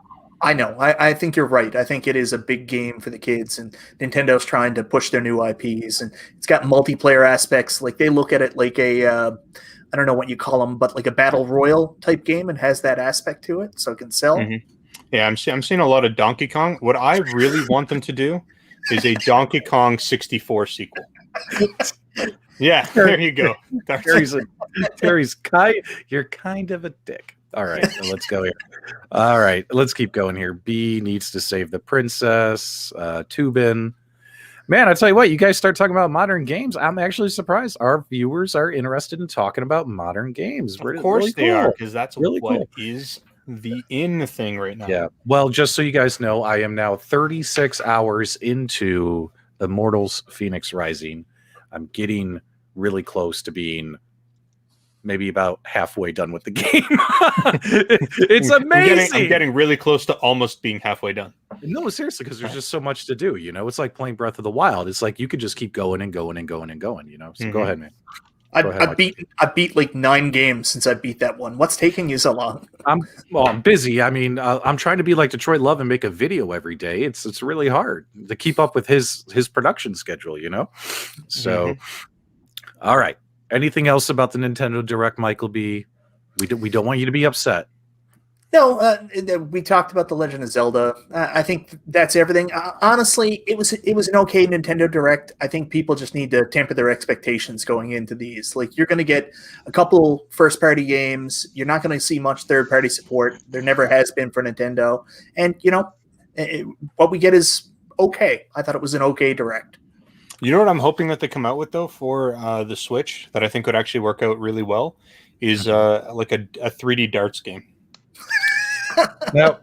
Speaker 4: I know. I think you're right. I think it is a big game for the kids, and Nintendo's trying to push their new IPs, and it's got multiplayer aspects. Like they look at it like I don't know what you call them, but like a battle royal type game, and has that aspect to it, so it can sell.
Speaker 3: Mm-hmm. Yeah, I'm seeing a lot of Donkey Kong. What I really want them to do is a Donkey Kong 64 sequel. Yeah, there you go.
Speaker 2: You're kind of a dick. All right, let's go here. All right, let's keep going here. B needs to save the princess. Tubin. Man, I tell you what, you guys start talking about modern games. I'm actually surprised our viewers are interested in talking about modern games.
Speaker 3: Of course they are, because that's really what is the in thing right now.
Speaker 2: Yeah. Well, just so you guys know, I am now 36 hours into Immortals Phoenix Rising. I'm getting really close to being maybe about halfway done with the game. It's amazing.
Speaker 3: I'm getting really close to almost being halfway done.
Speaker 2: No, seriously, because there's just so much to do. It's like playing Breath of the Wild. It's like you could just keep going and going and going and going. So go ahead, man.
Speaker 4: I beat like 9 games since I beat that one. What's taking you so long?
Speaker 2: I'm busy. I'm trying to be like Detroit Love and make a video every day. It's really hard to keep up with his production schedule. So, all right. Anything else about the Nintendo Direct, Michael B? We don't want you to be upset.
Speaker 4: No, we talked about The Legend of Zelda. I think that's everything. Honestly, it was an okay Nintendo Direct. I think people just need to temper their expectations going into these. Like, you're going to get a couple first-party games. You're not going to see much third-party support. There never has been for Nintendo. And, what we get is okay. I thought it was an okay Direct.
Speaker 3: You know what I'm hoping that they come out with though for the Switch that I think would actually work out really well is like a 3D darts game.
Speaker 2: Now,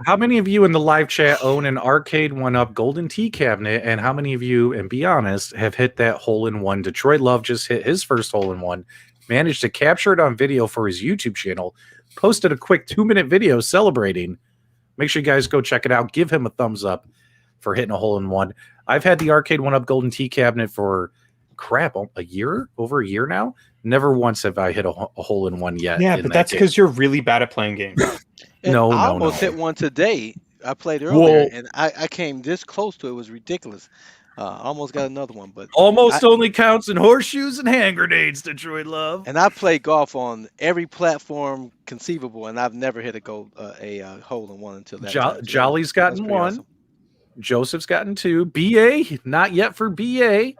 Speaker 2: how many of you in the live chat own an Arcade1Up Golden Tea cabinet, and how many of you, and be honest, have hit that hole-in-one? Detroit Love just hit his first hole-in-one, managed to capture it on video for his YouTube channel, posted a quick 2-minute video celebrating. Make sure you guys go check it out. Give him a thumbs up for hitting a hole-in-one. I've had the Arcade1Up Golden Tea cabinet for, over a year now. Never once have I hit a hole-in-one yet.
Speaker 3: Yeah, but that's because you're really bad at playing games.
Speaker 1: And I almost hit one today. I played earlier, and I came this close to it. It was ridiculous. Almost got another one, but
Speaker 2: almost only counts in horseshoes and hand grenades, Detroit Love.
Speaker 1: And I play golf on every platform conceivable, and I've never hit a hole in one until that.
Speaker 2: Jolly's gotten one. Awesome. Joseph's gotten two. BA, not yet for BA.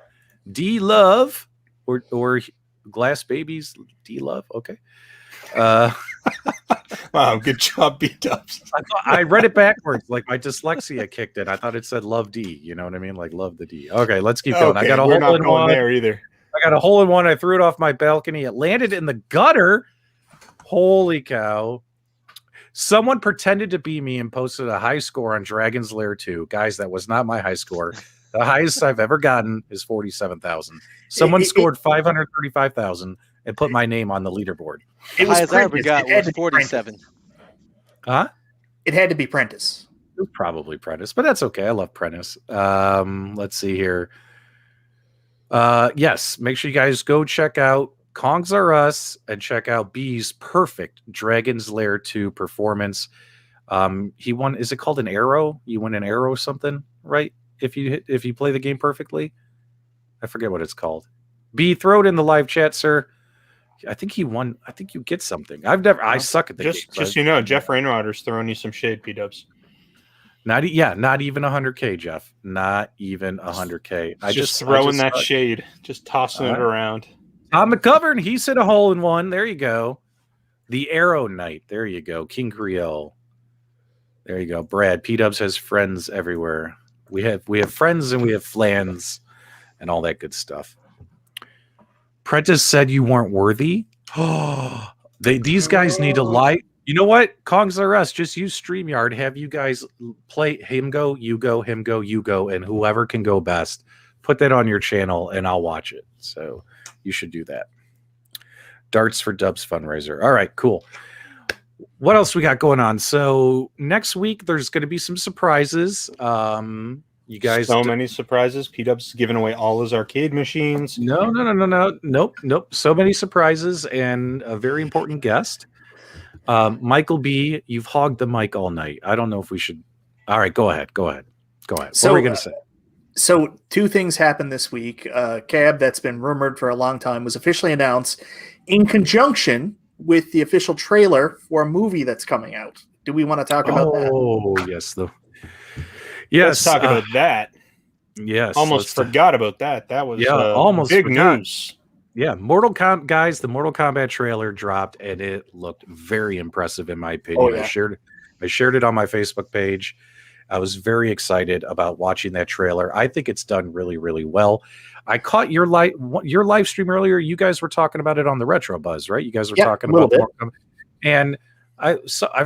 Speaker 2: D Love or Glass Babies. D Love. Okay.
Speaker 3: Wow, good job, B-Dubs.
Speaker 2: I read it backwards, like my dyslexia kicked in. I thought it said love D. You know what I mean? Like love the D. Okay, let's keep going. I got a hole in one
Speaker 3: there either.
Speaker 2: I got a hole in one. I threw it off my balcony. It landed in the gutter. Holy cow. Someone pretended to be me and posted a high score on Dragon's Lair 2. Guys, that was not my high score. The highest I've ever gotten is 47,000. Someone scored 535,000 and put my name on the leaderboard.
Speaker 1: The highest I ever got was 47.
Speaker 2: Huh?
Speaker 4: It had to be Prentice.
Speaker 2: It was probably Prentice, but that's okay. I love Prentice. Let's see here. Yes, make sure you guys go check out Kongs Are Us and check out B's perfect Dragon's Lair 2 performance. He won. Is it called an arrow? You win an arrow something, right? If you play the game perfectly, I forget what it's called. B, throw it in the live chat, sir. I think he won. I think you get something. I suck at the game.
Speaker 3: Just you know, Jeff Rainwater's throwing you some shade, P-Dubs.
Speaker 2: Not even 100K, Jeff. Not even 100K.
Speaker 3: Just throwing that shade, just tossing it around.
Speaker 2: Tom McGovern, he's hit a hole in one. There you go. The Arrow Knight. There you go. King Creole. There you go. Brad, P-Dubs has friends everywhere. We have friends and we have flans and all that good stuff. Prentice said you weren't worthy. Oh, these guys need to lie. You know what? Kongs Are Us. Just use StreamYard. Have you guys play him go, you go, him go, you go, and whoever can go best. Put that on your channel, and I'll watch it. So you should do that. Darts for Dubs fundraiser. All right, cool. What else we got going on? So next week there's going to be some surprises. You guys,
Speaker 3: many surprises. P-Dub's giving away all his arcade machines.
Speaker 2: No. Nope. So many surprises and a very important guest. Michael B, you've hogged the mic all night. I don't know if we should. All right, go ahead.
Speaker 4: So,
Speaker 2: what are we going to say?
Speaker 4: So 2 things happened this week. Cab, that's been rumored for a long time, was officially announced in conjunction with the official trailer for a movie that's coming out. Do we want to talk about that?
Speaker 2: Oh, yes.
Speaker 3: Let's talk about that.
Speaker 2: Yes.
Speaker 3: Almost forgot about that. That was
Speaker 2: almost
Speaker 3: big news.
Speaker 2: Yeah, guys, the Mortal Kombat trailer dropped, and it looked very impressive in my opinion.
Speaker 4: Oh, yeah.
Speaker 2: I shared it on my Facebook page. I was very excited about watching that trailer. I think it's done really, really well. I caught your live stream earlier. You guys were talking about it on the Retro Buzz, right? You guys were talking about Mortal Kombat. And I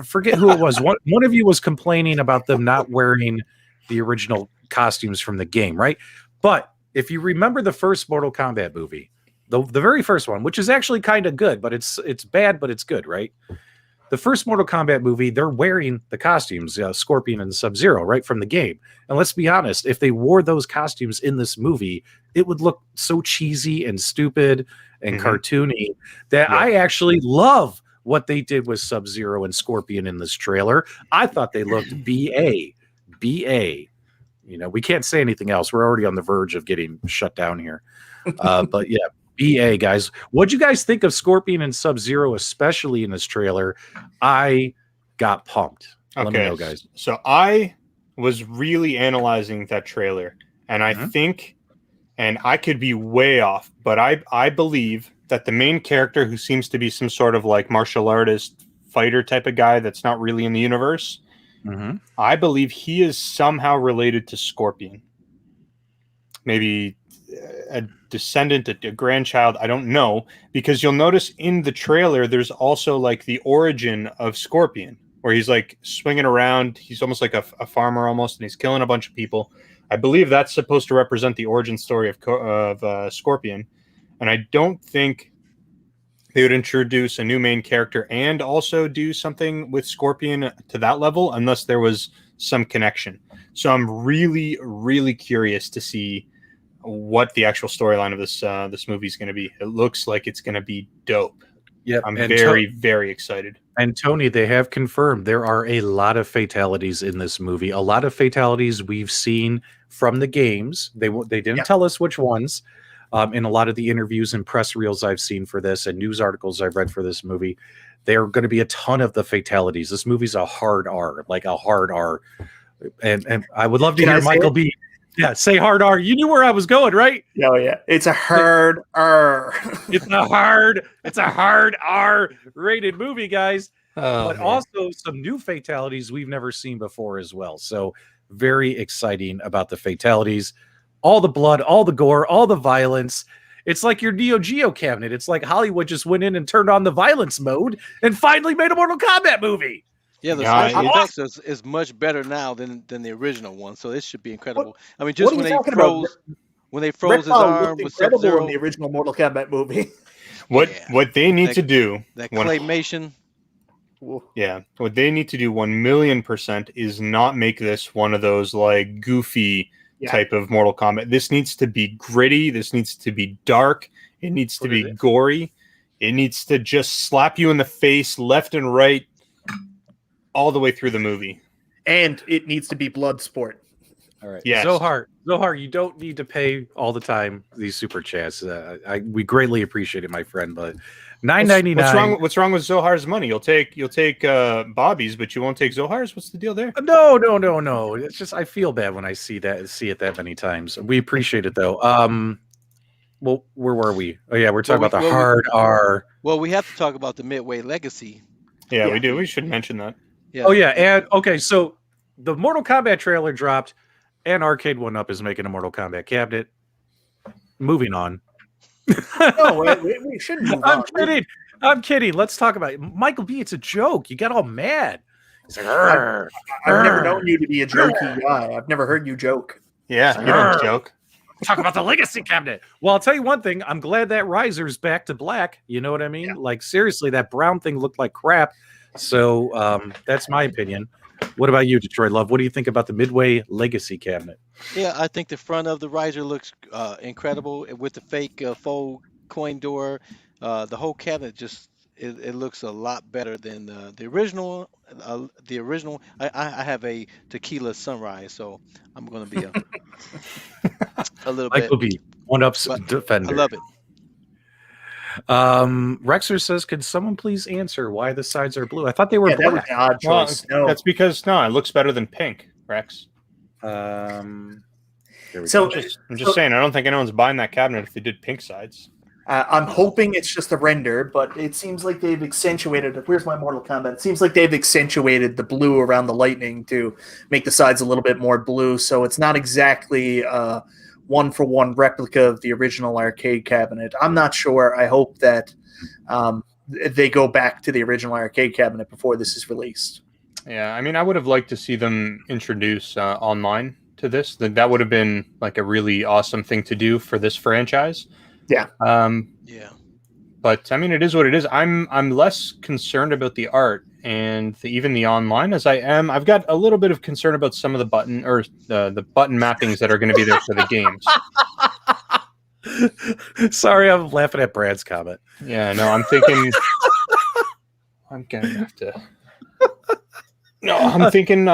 Speaker 2: forget who it was. One of you was complaining about them not wearing the original costumes from the game, right? But if you remember the first Mortal Kombat movie, the very first one, which is actually kind of good, but it's bad, but it's good, right? The first Mortal Kombat movie, they're wearing the costumes, Scorpion and Sub-Zero, right, from the game. And let's be honest, if they wore those costumes in this movie, it would look so cheesy and stupid and cartoony that I actually love what they did with Sub-Zero and Scorpion in this trailer. I thought they looked BA. You know, we can't say anything else. We're already on the verge of getting shut down here. But yeah, BA, guys. What'd you guys think of Scorpion and Sub-Zero, especially in this trailer? I got pumped.
Speaker 3: Okay.
Speaker 2: Let me know, guys.
Speaker 3: So I was really analyzing that trailer, and I think, and I could be way off, but I believe that the main character, who seems to be some sort of like martial artist fighter type of guy that's not really in the universe, I believe he is somehow related to Scorpion. Maybe a descendant, a grandchild. I don't know, because you'll notice in the trailer there's also like the origin of Scorpion, where he's like swinging around. He's almost like a farmer almost, and he's killing a bunch of people. I believe that's supposed to represent the origin story of Scorpion, and I don't think they would introduce a new main character and also do something with Scorpion to that level unless there was some connection. So I'm really, really curious to see what the actual storyline of this movie is going to be. It looks like it's going to be dope.
Speaker 2: Yep.
Speaker 3: I'm very excited.
Speaker 2: And Tony, they have confirmed there are a lot of fatalities in this movie. A lot of fatalities we've seen from the games. They didn't tell us which ones. In a lot of the interviews and press reels I've seen for this and news articles I've read for this movie, there are going to be a ton of the fatalities. This movie's a hard R, like a hard R. And I would love to hear Michael B. Yeah, say hard R. You knew where I was going, right?
Speaker 4: Oh yeah, it's a hard R.
Speaker 2: It's a hard R rated movie, guys. But also some new fatalities we've never seen before as well. So very exciting about the fatalities. All the blood, all the gore, all the violence. It's like your Neo Geo cabinet. It's like Hollywood just went in and turned on the violence mode and finally made a Mortal Kombat movie.
Speaker 1: Yeah, the special effects is much better now than the original one, so this should be incredible. I mean, just when they froze his arm with Sub-Zero
Speaker 4: in the original Mortal Kombat movie.
Speaker 3: What they need to do,
Speaker 1: that claymation.
Speaker 3: Yeah, what they need to do 1,000,000% is not make this one of those like goofy type of Mortal Kombat. This needs to be gritty. This needs to be dark. It needs to be gory. It needs to just slap you in the face left and right all the way through the movie.
Speaker 4: And it needs to be blood sport.
Speaker 2: All right. Yes. Zohar, you don't need to pay all the time these super chats. We greatly appreciate it, my friend, but $9.99.
Speaker 3: What's wrong with Zohar's money? You'll take Bobby's, but you won't take Zohar's. What's the deal there?
Speaker 2: No. It's just I feel bad when I see it that many times. We appreciate it though. Well, where were we? Oh yeah, we're talking about the hard R.
Speaker 1: Well, we have to talk about the Midway Legacy.
Speaker 3: Yeah, we do. We should mention that.
Speaker 2: Yeah. Oh yeah, and okay, so the Mortal Kombat trailer dropped, and Arcade1Up is making a Mortal Kombat cabinet. Moving on.
Speaker 4: No, we shouldn't move on.
Speaker 2: I'm kidding. Let's talk about it. Michael B. It's a joke. You got all mad. He's like,
Speaker 4: I've never known you to be a jokey guy. I've never heard you joke.
Speaker 3: Yeah, you don't joke.
Speaker 2: Talk about the Legacy cabinet. Well, I'll tell you one thing. I'm glad that riser's back to black. You know what I mean? Yeah. Like, seriously, that brown thing looked like crap. So that's my opinion. What about you, Detroit Love? What do you think about the Midway Legacy cabinet?
Speaker 1: Yeah, I think the front of the riser looks incredible with the fake faux coin door. The whole cabinet just it looks a lot better than the original. I have a tequila sunrise, so I'm going to be a little
Speaker 2: Michael
Speaker 1: bit.
Speaker 2: B. 1-Up's defender.
Speaker 1: I love it.
Speaker 2: Rexer says, "Can someone please answer why the sides are blue? I thought they were black."
Speaker 4: That was an odd choice.
Speaker 3: Well, that's because it looks better than pink, Rex.
Speaker 2: I'm
Speaker 3: just saying, I don't think anyone's buying that cabinet if they did pink sides.
Speaker 4: I'm hoping it's just a render, but it seems like they've accentuated it. Where's my Mortal Kombat? It seems like they've accentuated the blue around the lightning to make the sides a little bit more blue. So it's not exactly one-for-one replica of the original arcade cabinet. I'm not sure. I hope that they go back to the original arcade cabinet before this is released.
Speaker 3: Yeah, I mean, I would have liked to see them introduce online to this. That would have been like a really awesome thing to do for this franchise.
Speaker 4: Yeah.
Speaker 1: Yeah.
Speaker 3: But I mean, it is what it is. I'm less concerned about the art and even the online as I am. I've got a little bit of concern about some of the button mappings that are going to be there for the games.
Speaker 2: Sorry, I'm laughing at Brad's comment.
Speaker 3: Yeah, no, I'm thinking I'm gonna have to. No, I'm thinking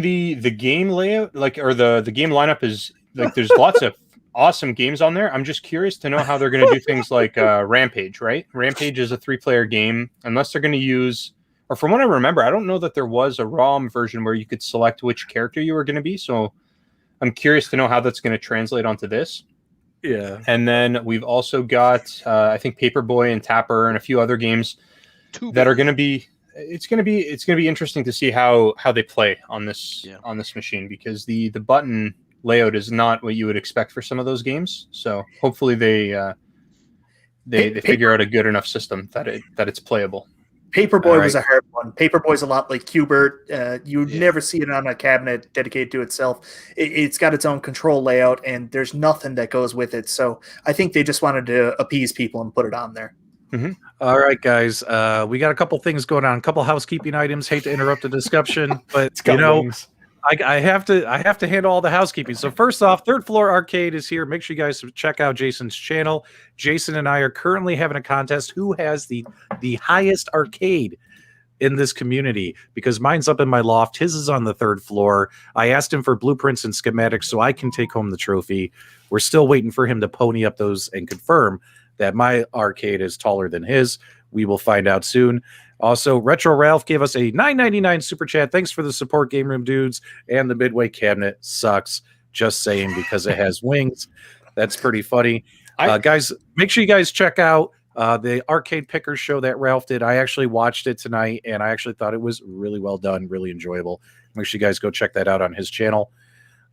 Speaker 3: the game layout, or the game lineup is like there's lots of awesome games on there. I'm just curious to know how they're going to do things like Rampage, right? Rampage is a 3-player game, unless they're going to use, or from what I remember, I don't know that there was a ROM version where you could select which character you were going to be. So I'm curious to know how that's going to translate onto this.
Speaker 2: Yeah.
Speaker 3: And then we've also got, I think, Paperboy and Tapper and a few other games that are going to be. It's going to be interesting to see how they play on this machine, because the button layout is not what you would expect for some of those games. So hopefully they figure out a good enough system that it's playable.
Speaker 4: Paperboy was a hard one. Paperboy's a lot like Qbert. You'd
Speaker 1: Yeah.
Speaker 4: never see it on a cabinet dedicated to itself. It's got its own control layout, and there's nothing that goes with it. So I think they just wanted to appease people and put it on there.
Speaker 3: Mm-hmm.
Speaker 2: All right, guys. We got a couple things going on, a couple housekeeping items. Hate to interrupt the discussion, but
Speaker 3: Wings.
Speaker 2: I have to handle all the housekeeping. So first off, Third Floor Arcade is here. Make sure you guys check out Jason's channel. Jason and I are currently having a contest who has the highest arcade in this community, because mine's up in my loft. His is on the third floor. I asked him for blueprints and schematics so I can take home the trophy. We're still waiting for him to pony up those and confirm that my arcade is taller than his. We will find out soon. Also, Retro Ralph gave us a $9.99 super chat. Thanks for the support, Game Room dudes. And the Midway cabinet sucks. Just saying, because it has wings. That's pretty funny. Guys, make sure you guys check out the Arcade Pickers show that Ralph did. I actually watched it tonight, and I actually thought it was really well done, really enjoyable. Make sure you guys go check that out on his channel.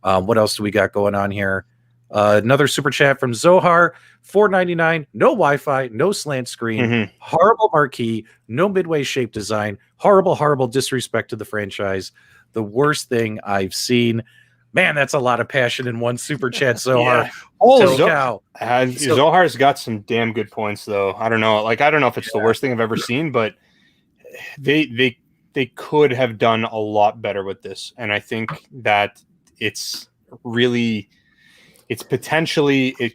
Speaker 2: What else do we got going on here? Another super chat from Zohar, $4.99. No Wi-Fi, no slant screen, horrible marquee, no Midway shape design, horrible disrespect to the franchise. The worst thing I've seen. Man, that's a lot of passion in one super chat, Zohar.
Speaker 3: Yeah.
Speaker 2: Holy cow!
Speaker 3: Zohar's got some damn good points, though. I don't know if it's the worst thing I've ever seen, but they could have done a lot better with this, and I think that it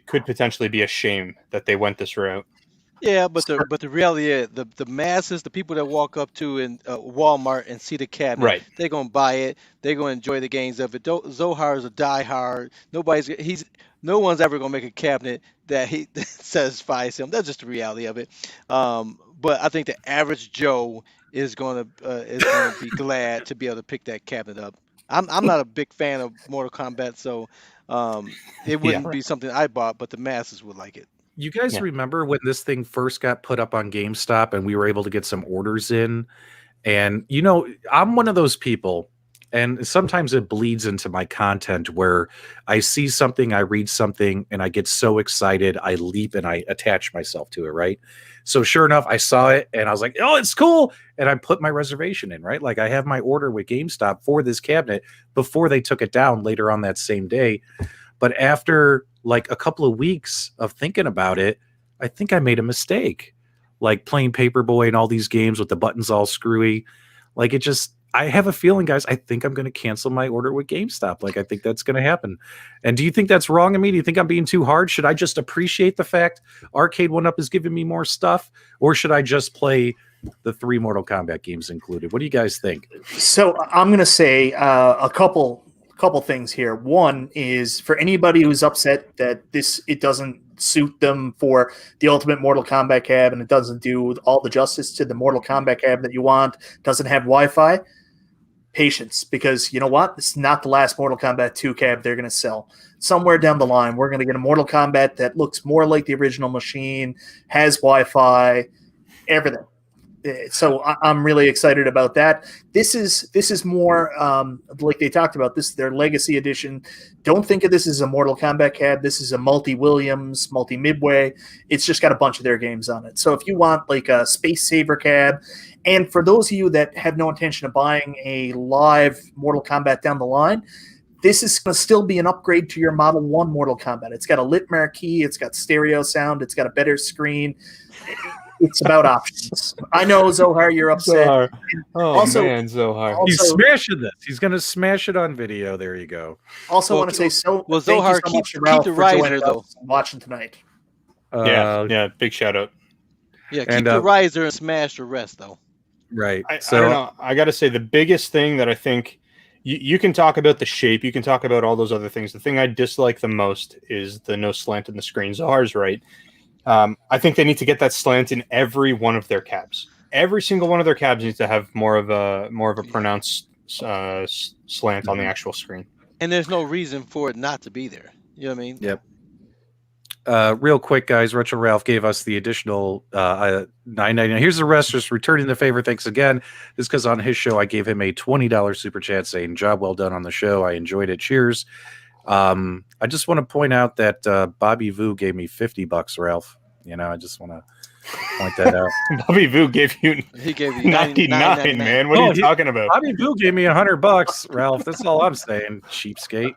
Speaker 3: could potentially be a shame that they went this route.
Speaker 1: Yeah, but the reality is the masses, the people that walk up to in Walmart and see the cabinet,
Speaker 3: Right.
Speaker 1: they're gonna buy it. They're gonna enjoy the games of it. Zohar is a diehard. No one's ever gonna make a cabinet that satisfies him. That's just the reality of it. But I think the average Joe is gonna be glad to be able to pick that cabinet up. I'm not a big fan of Mortal Kombat, so it wouldn't be something I bought, but the masses would like it.
Speaker 2: You guys remember when this thing first got put up on GameStop and we were able to get some orders in? And, I'm one of those people, and sometimes it bleeds into my content where I see something, I read something, and I get so excited, I leap and I attach myself to it, right? So sure enough, I saw it and I was like, oh, it's cool. And I put my reservation in, right? Like I have my order with GameStop for this cabinet before they took it down later on that same day. But after like a couple of weeks of thinking about it, I think I made a mistake. Like playing Paperboy and all these games with the buttons all screwy. Like I have a feeling, guys, I think I'm going to cancel my order with GameStop. Like I think that's going to happen. And do you think that's wrong of me? Do you think I'm being too hard? Should I just appreciate the fact Arcade1Up is giving me more stuff? Or should I just play the 3 Mortal Kombat games included? What do you guys think?
Speaker 4: So I'm going to say a couple things here. One is for anybody who's upset that it doesn't suit them for the Ultimate Mortal Kombat cab and it doesn't do all the justice to the Mortal Kombat cab that you want, doesn't have Wi-Fi, patience, because you know what? This is not the last Mortal Kombat 2 cab they're going to sell. Somewhere down the line, we're going to get a Mortal Kombat that looks more like the original machine, has Wi-Fi, everything. So I'm really excited about that. This is more like they talked about. This is their Legacy Edition. Don't think of this as a Mortal Kombat cab. This is a multi-Williams, multi-Midway. It's just got a bunch of their games on it. So if you want like a Space Saver cab, and for those of you that have no intention of buying a live Mortal Kombat down the line, this is going to still be an upgrade to your Model 1 Mortal Kombat. It's got a lit marquee. It's got stereo sound. It's got a better screen. It's about options. I know, Zohar, you're upset.
Speaker 3: Zohar. Oh, man, Zohar.
Speaker 2: He's smashing this. He's going to smash it on video. There you go.
Speaker 4: Also want to say
Speaker 1: Zohar, keep the riser, though.
Speaker 4: Watching tonight.
Speaker 3: Yeah, big shout out.
Speaker 1: Yeah, keep the riser and smash the rest, though.
Speaker 2: Right.
Speaker 3: I don't know. I got to say, the biggest thing that I think you can talk about the shape, you can talk about all those other things. The thing I dislike the most is the no slant in the screen. Zohar's right. I think they need to get that slant in every one of their cabs. Every single one of their cabs needs to have more of a pronounced slant on the actual screen.
Speaker 1: And there's no reason for it not to be there. You know what I mean?
Speaker 2: Yep. Real quick, guys, Retro Ralph gave us the additional $9.99. Here's the rest, just returning the favor. Thanks again. This is because on his show, I gave him a $20 super chat saying, job well done on the show. I enjoyed it. Cheers. I just want to point out that Bobby Vu gave me $50, Ralph. I just want to point that out.
Speaker 3: Bobby Vu gave you
Speaker 1: He gave you
Speaker 3: 99, man. What are you talking about?
Speaker 2: Bobby Vu gave me $100, Ralph. That's all I'm saying, cheapskate.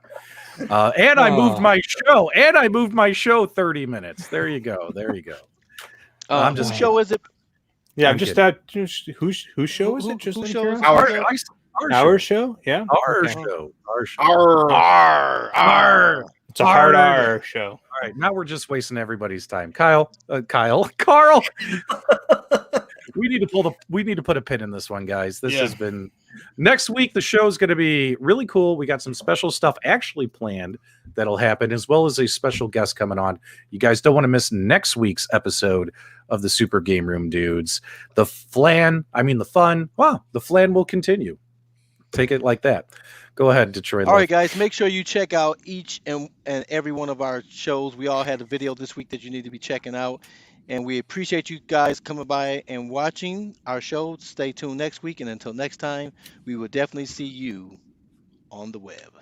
Speaker 2: And I moved my show. And I moved my show 30 minutes. There you go. I'm just
Speaker 1: whose show is it?
Speaker 3: Yeah,
Speaker 2: I'm
Speaker 3: just
Speaker 2: kidding.
Speaker 3: whose show is it? Just
Speaker 1: whose
Speaker 3: in
Speaker 1: show is
Speaker 3: curiosity?
Speaker 1: it?
Speaker 3: Our show? Yeah.
Speaker 2: Our
Speaker 3: Okay.
Speaker 2: show.
Speaker 3: It's a hard R show.
Speaker 2: All right, now we're just wasting everybody's time. Carl. We need to put a pin in this one, guys. This has been next week. The show is going to be really cool. We got some special stuff actually planned that'll happen, as well as a special guest coming on. You guys don't want to miss next week's episode of the Super Game Room Dudes. The fun will continue. Take it like that. Go ahead, Detroit.
Speaker 1: All right, guys, make sure you check out each and every one of our shows. We all had a video this week that you need to be checking out. And we appreciate you guys coming by and watching our show. Stay tuned next week. And until next time, we will definitely see you on the web.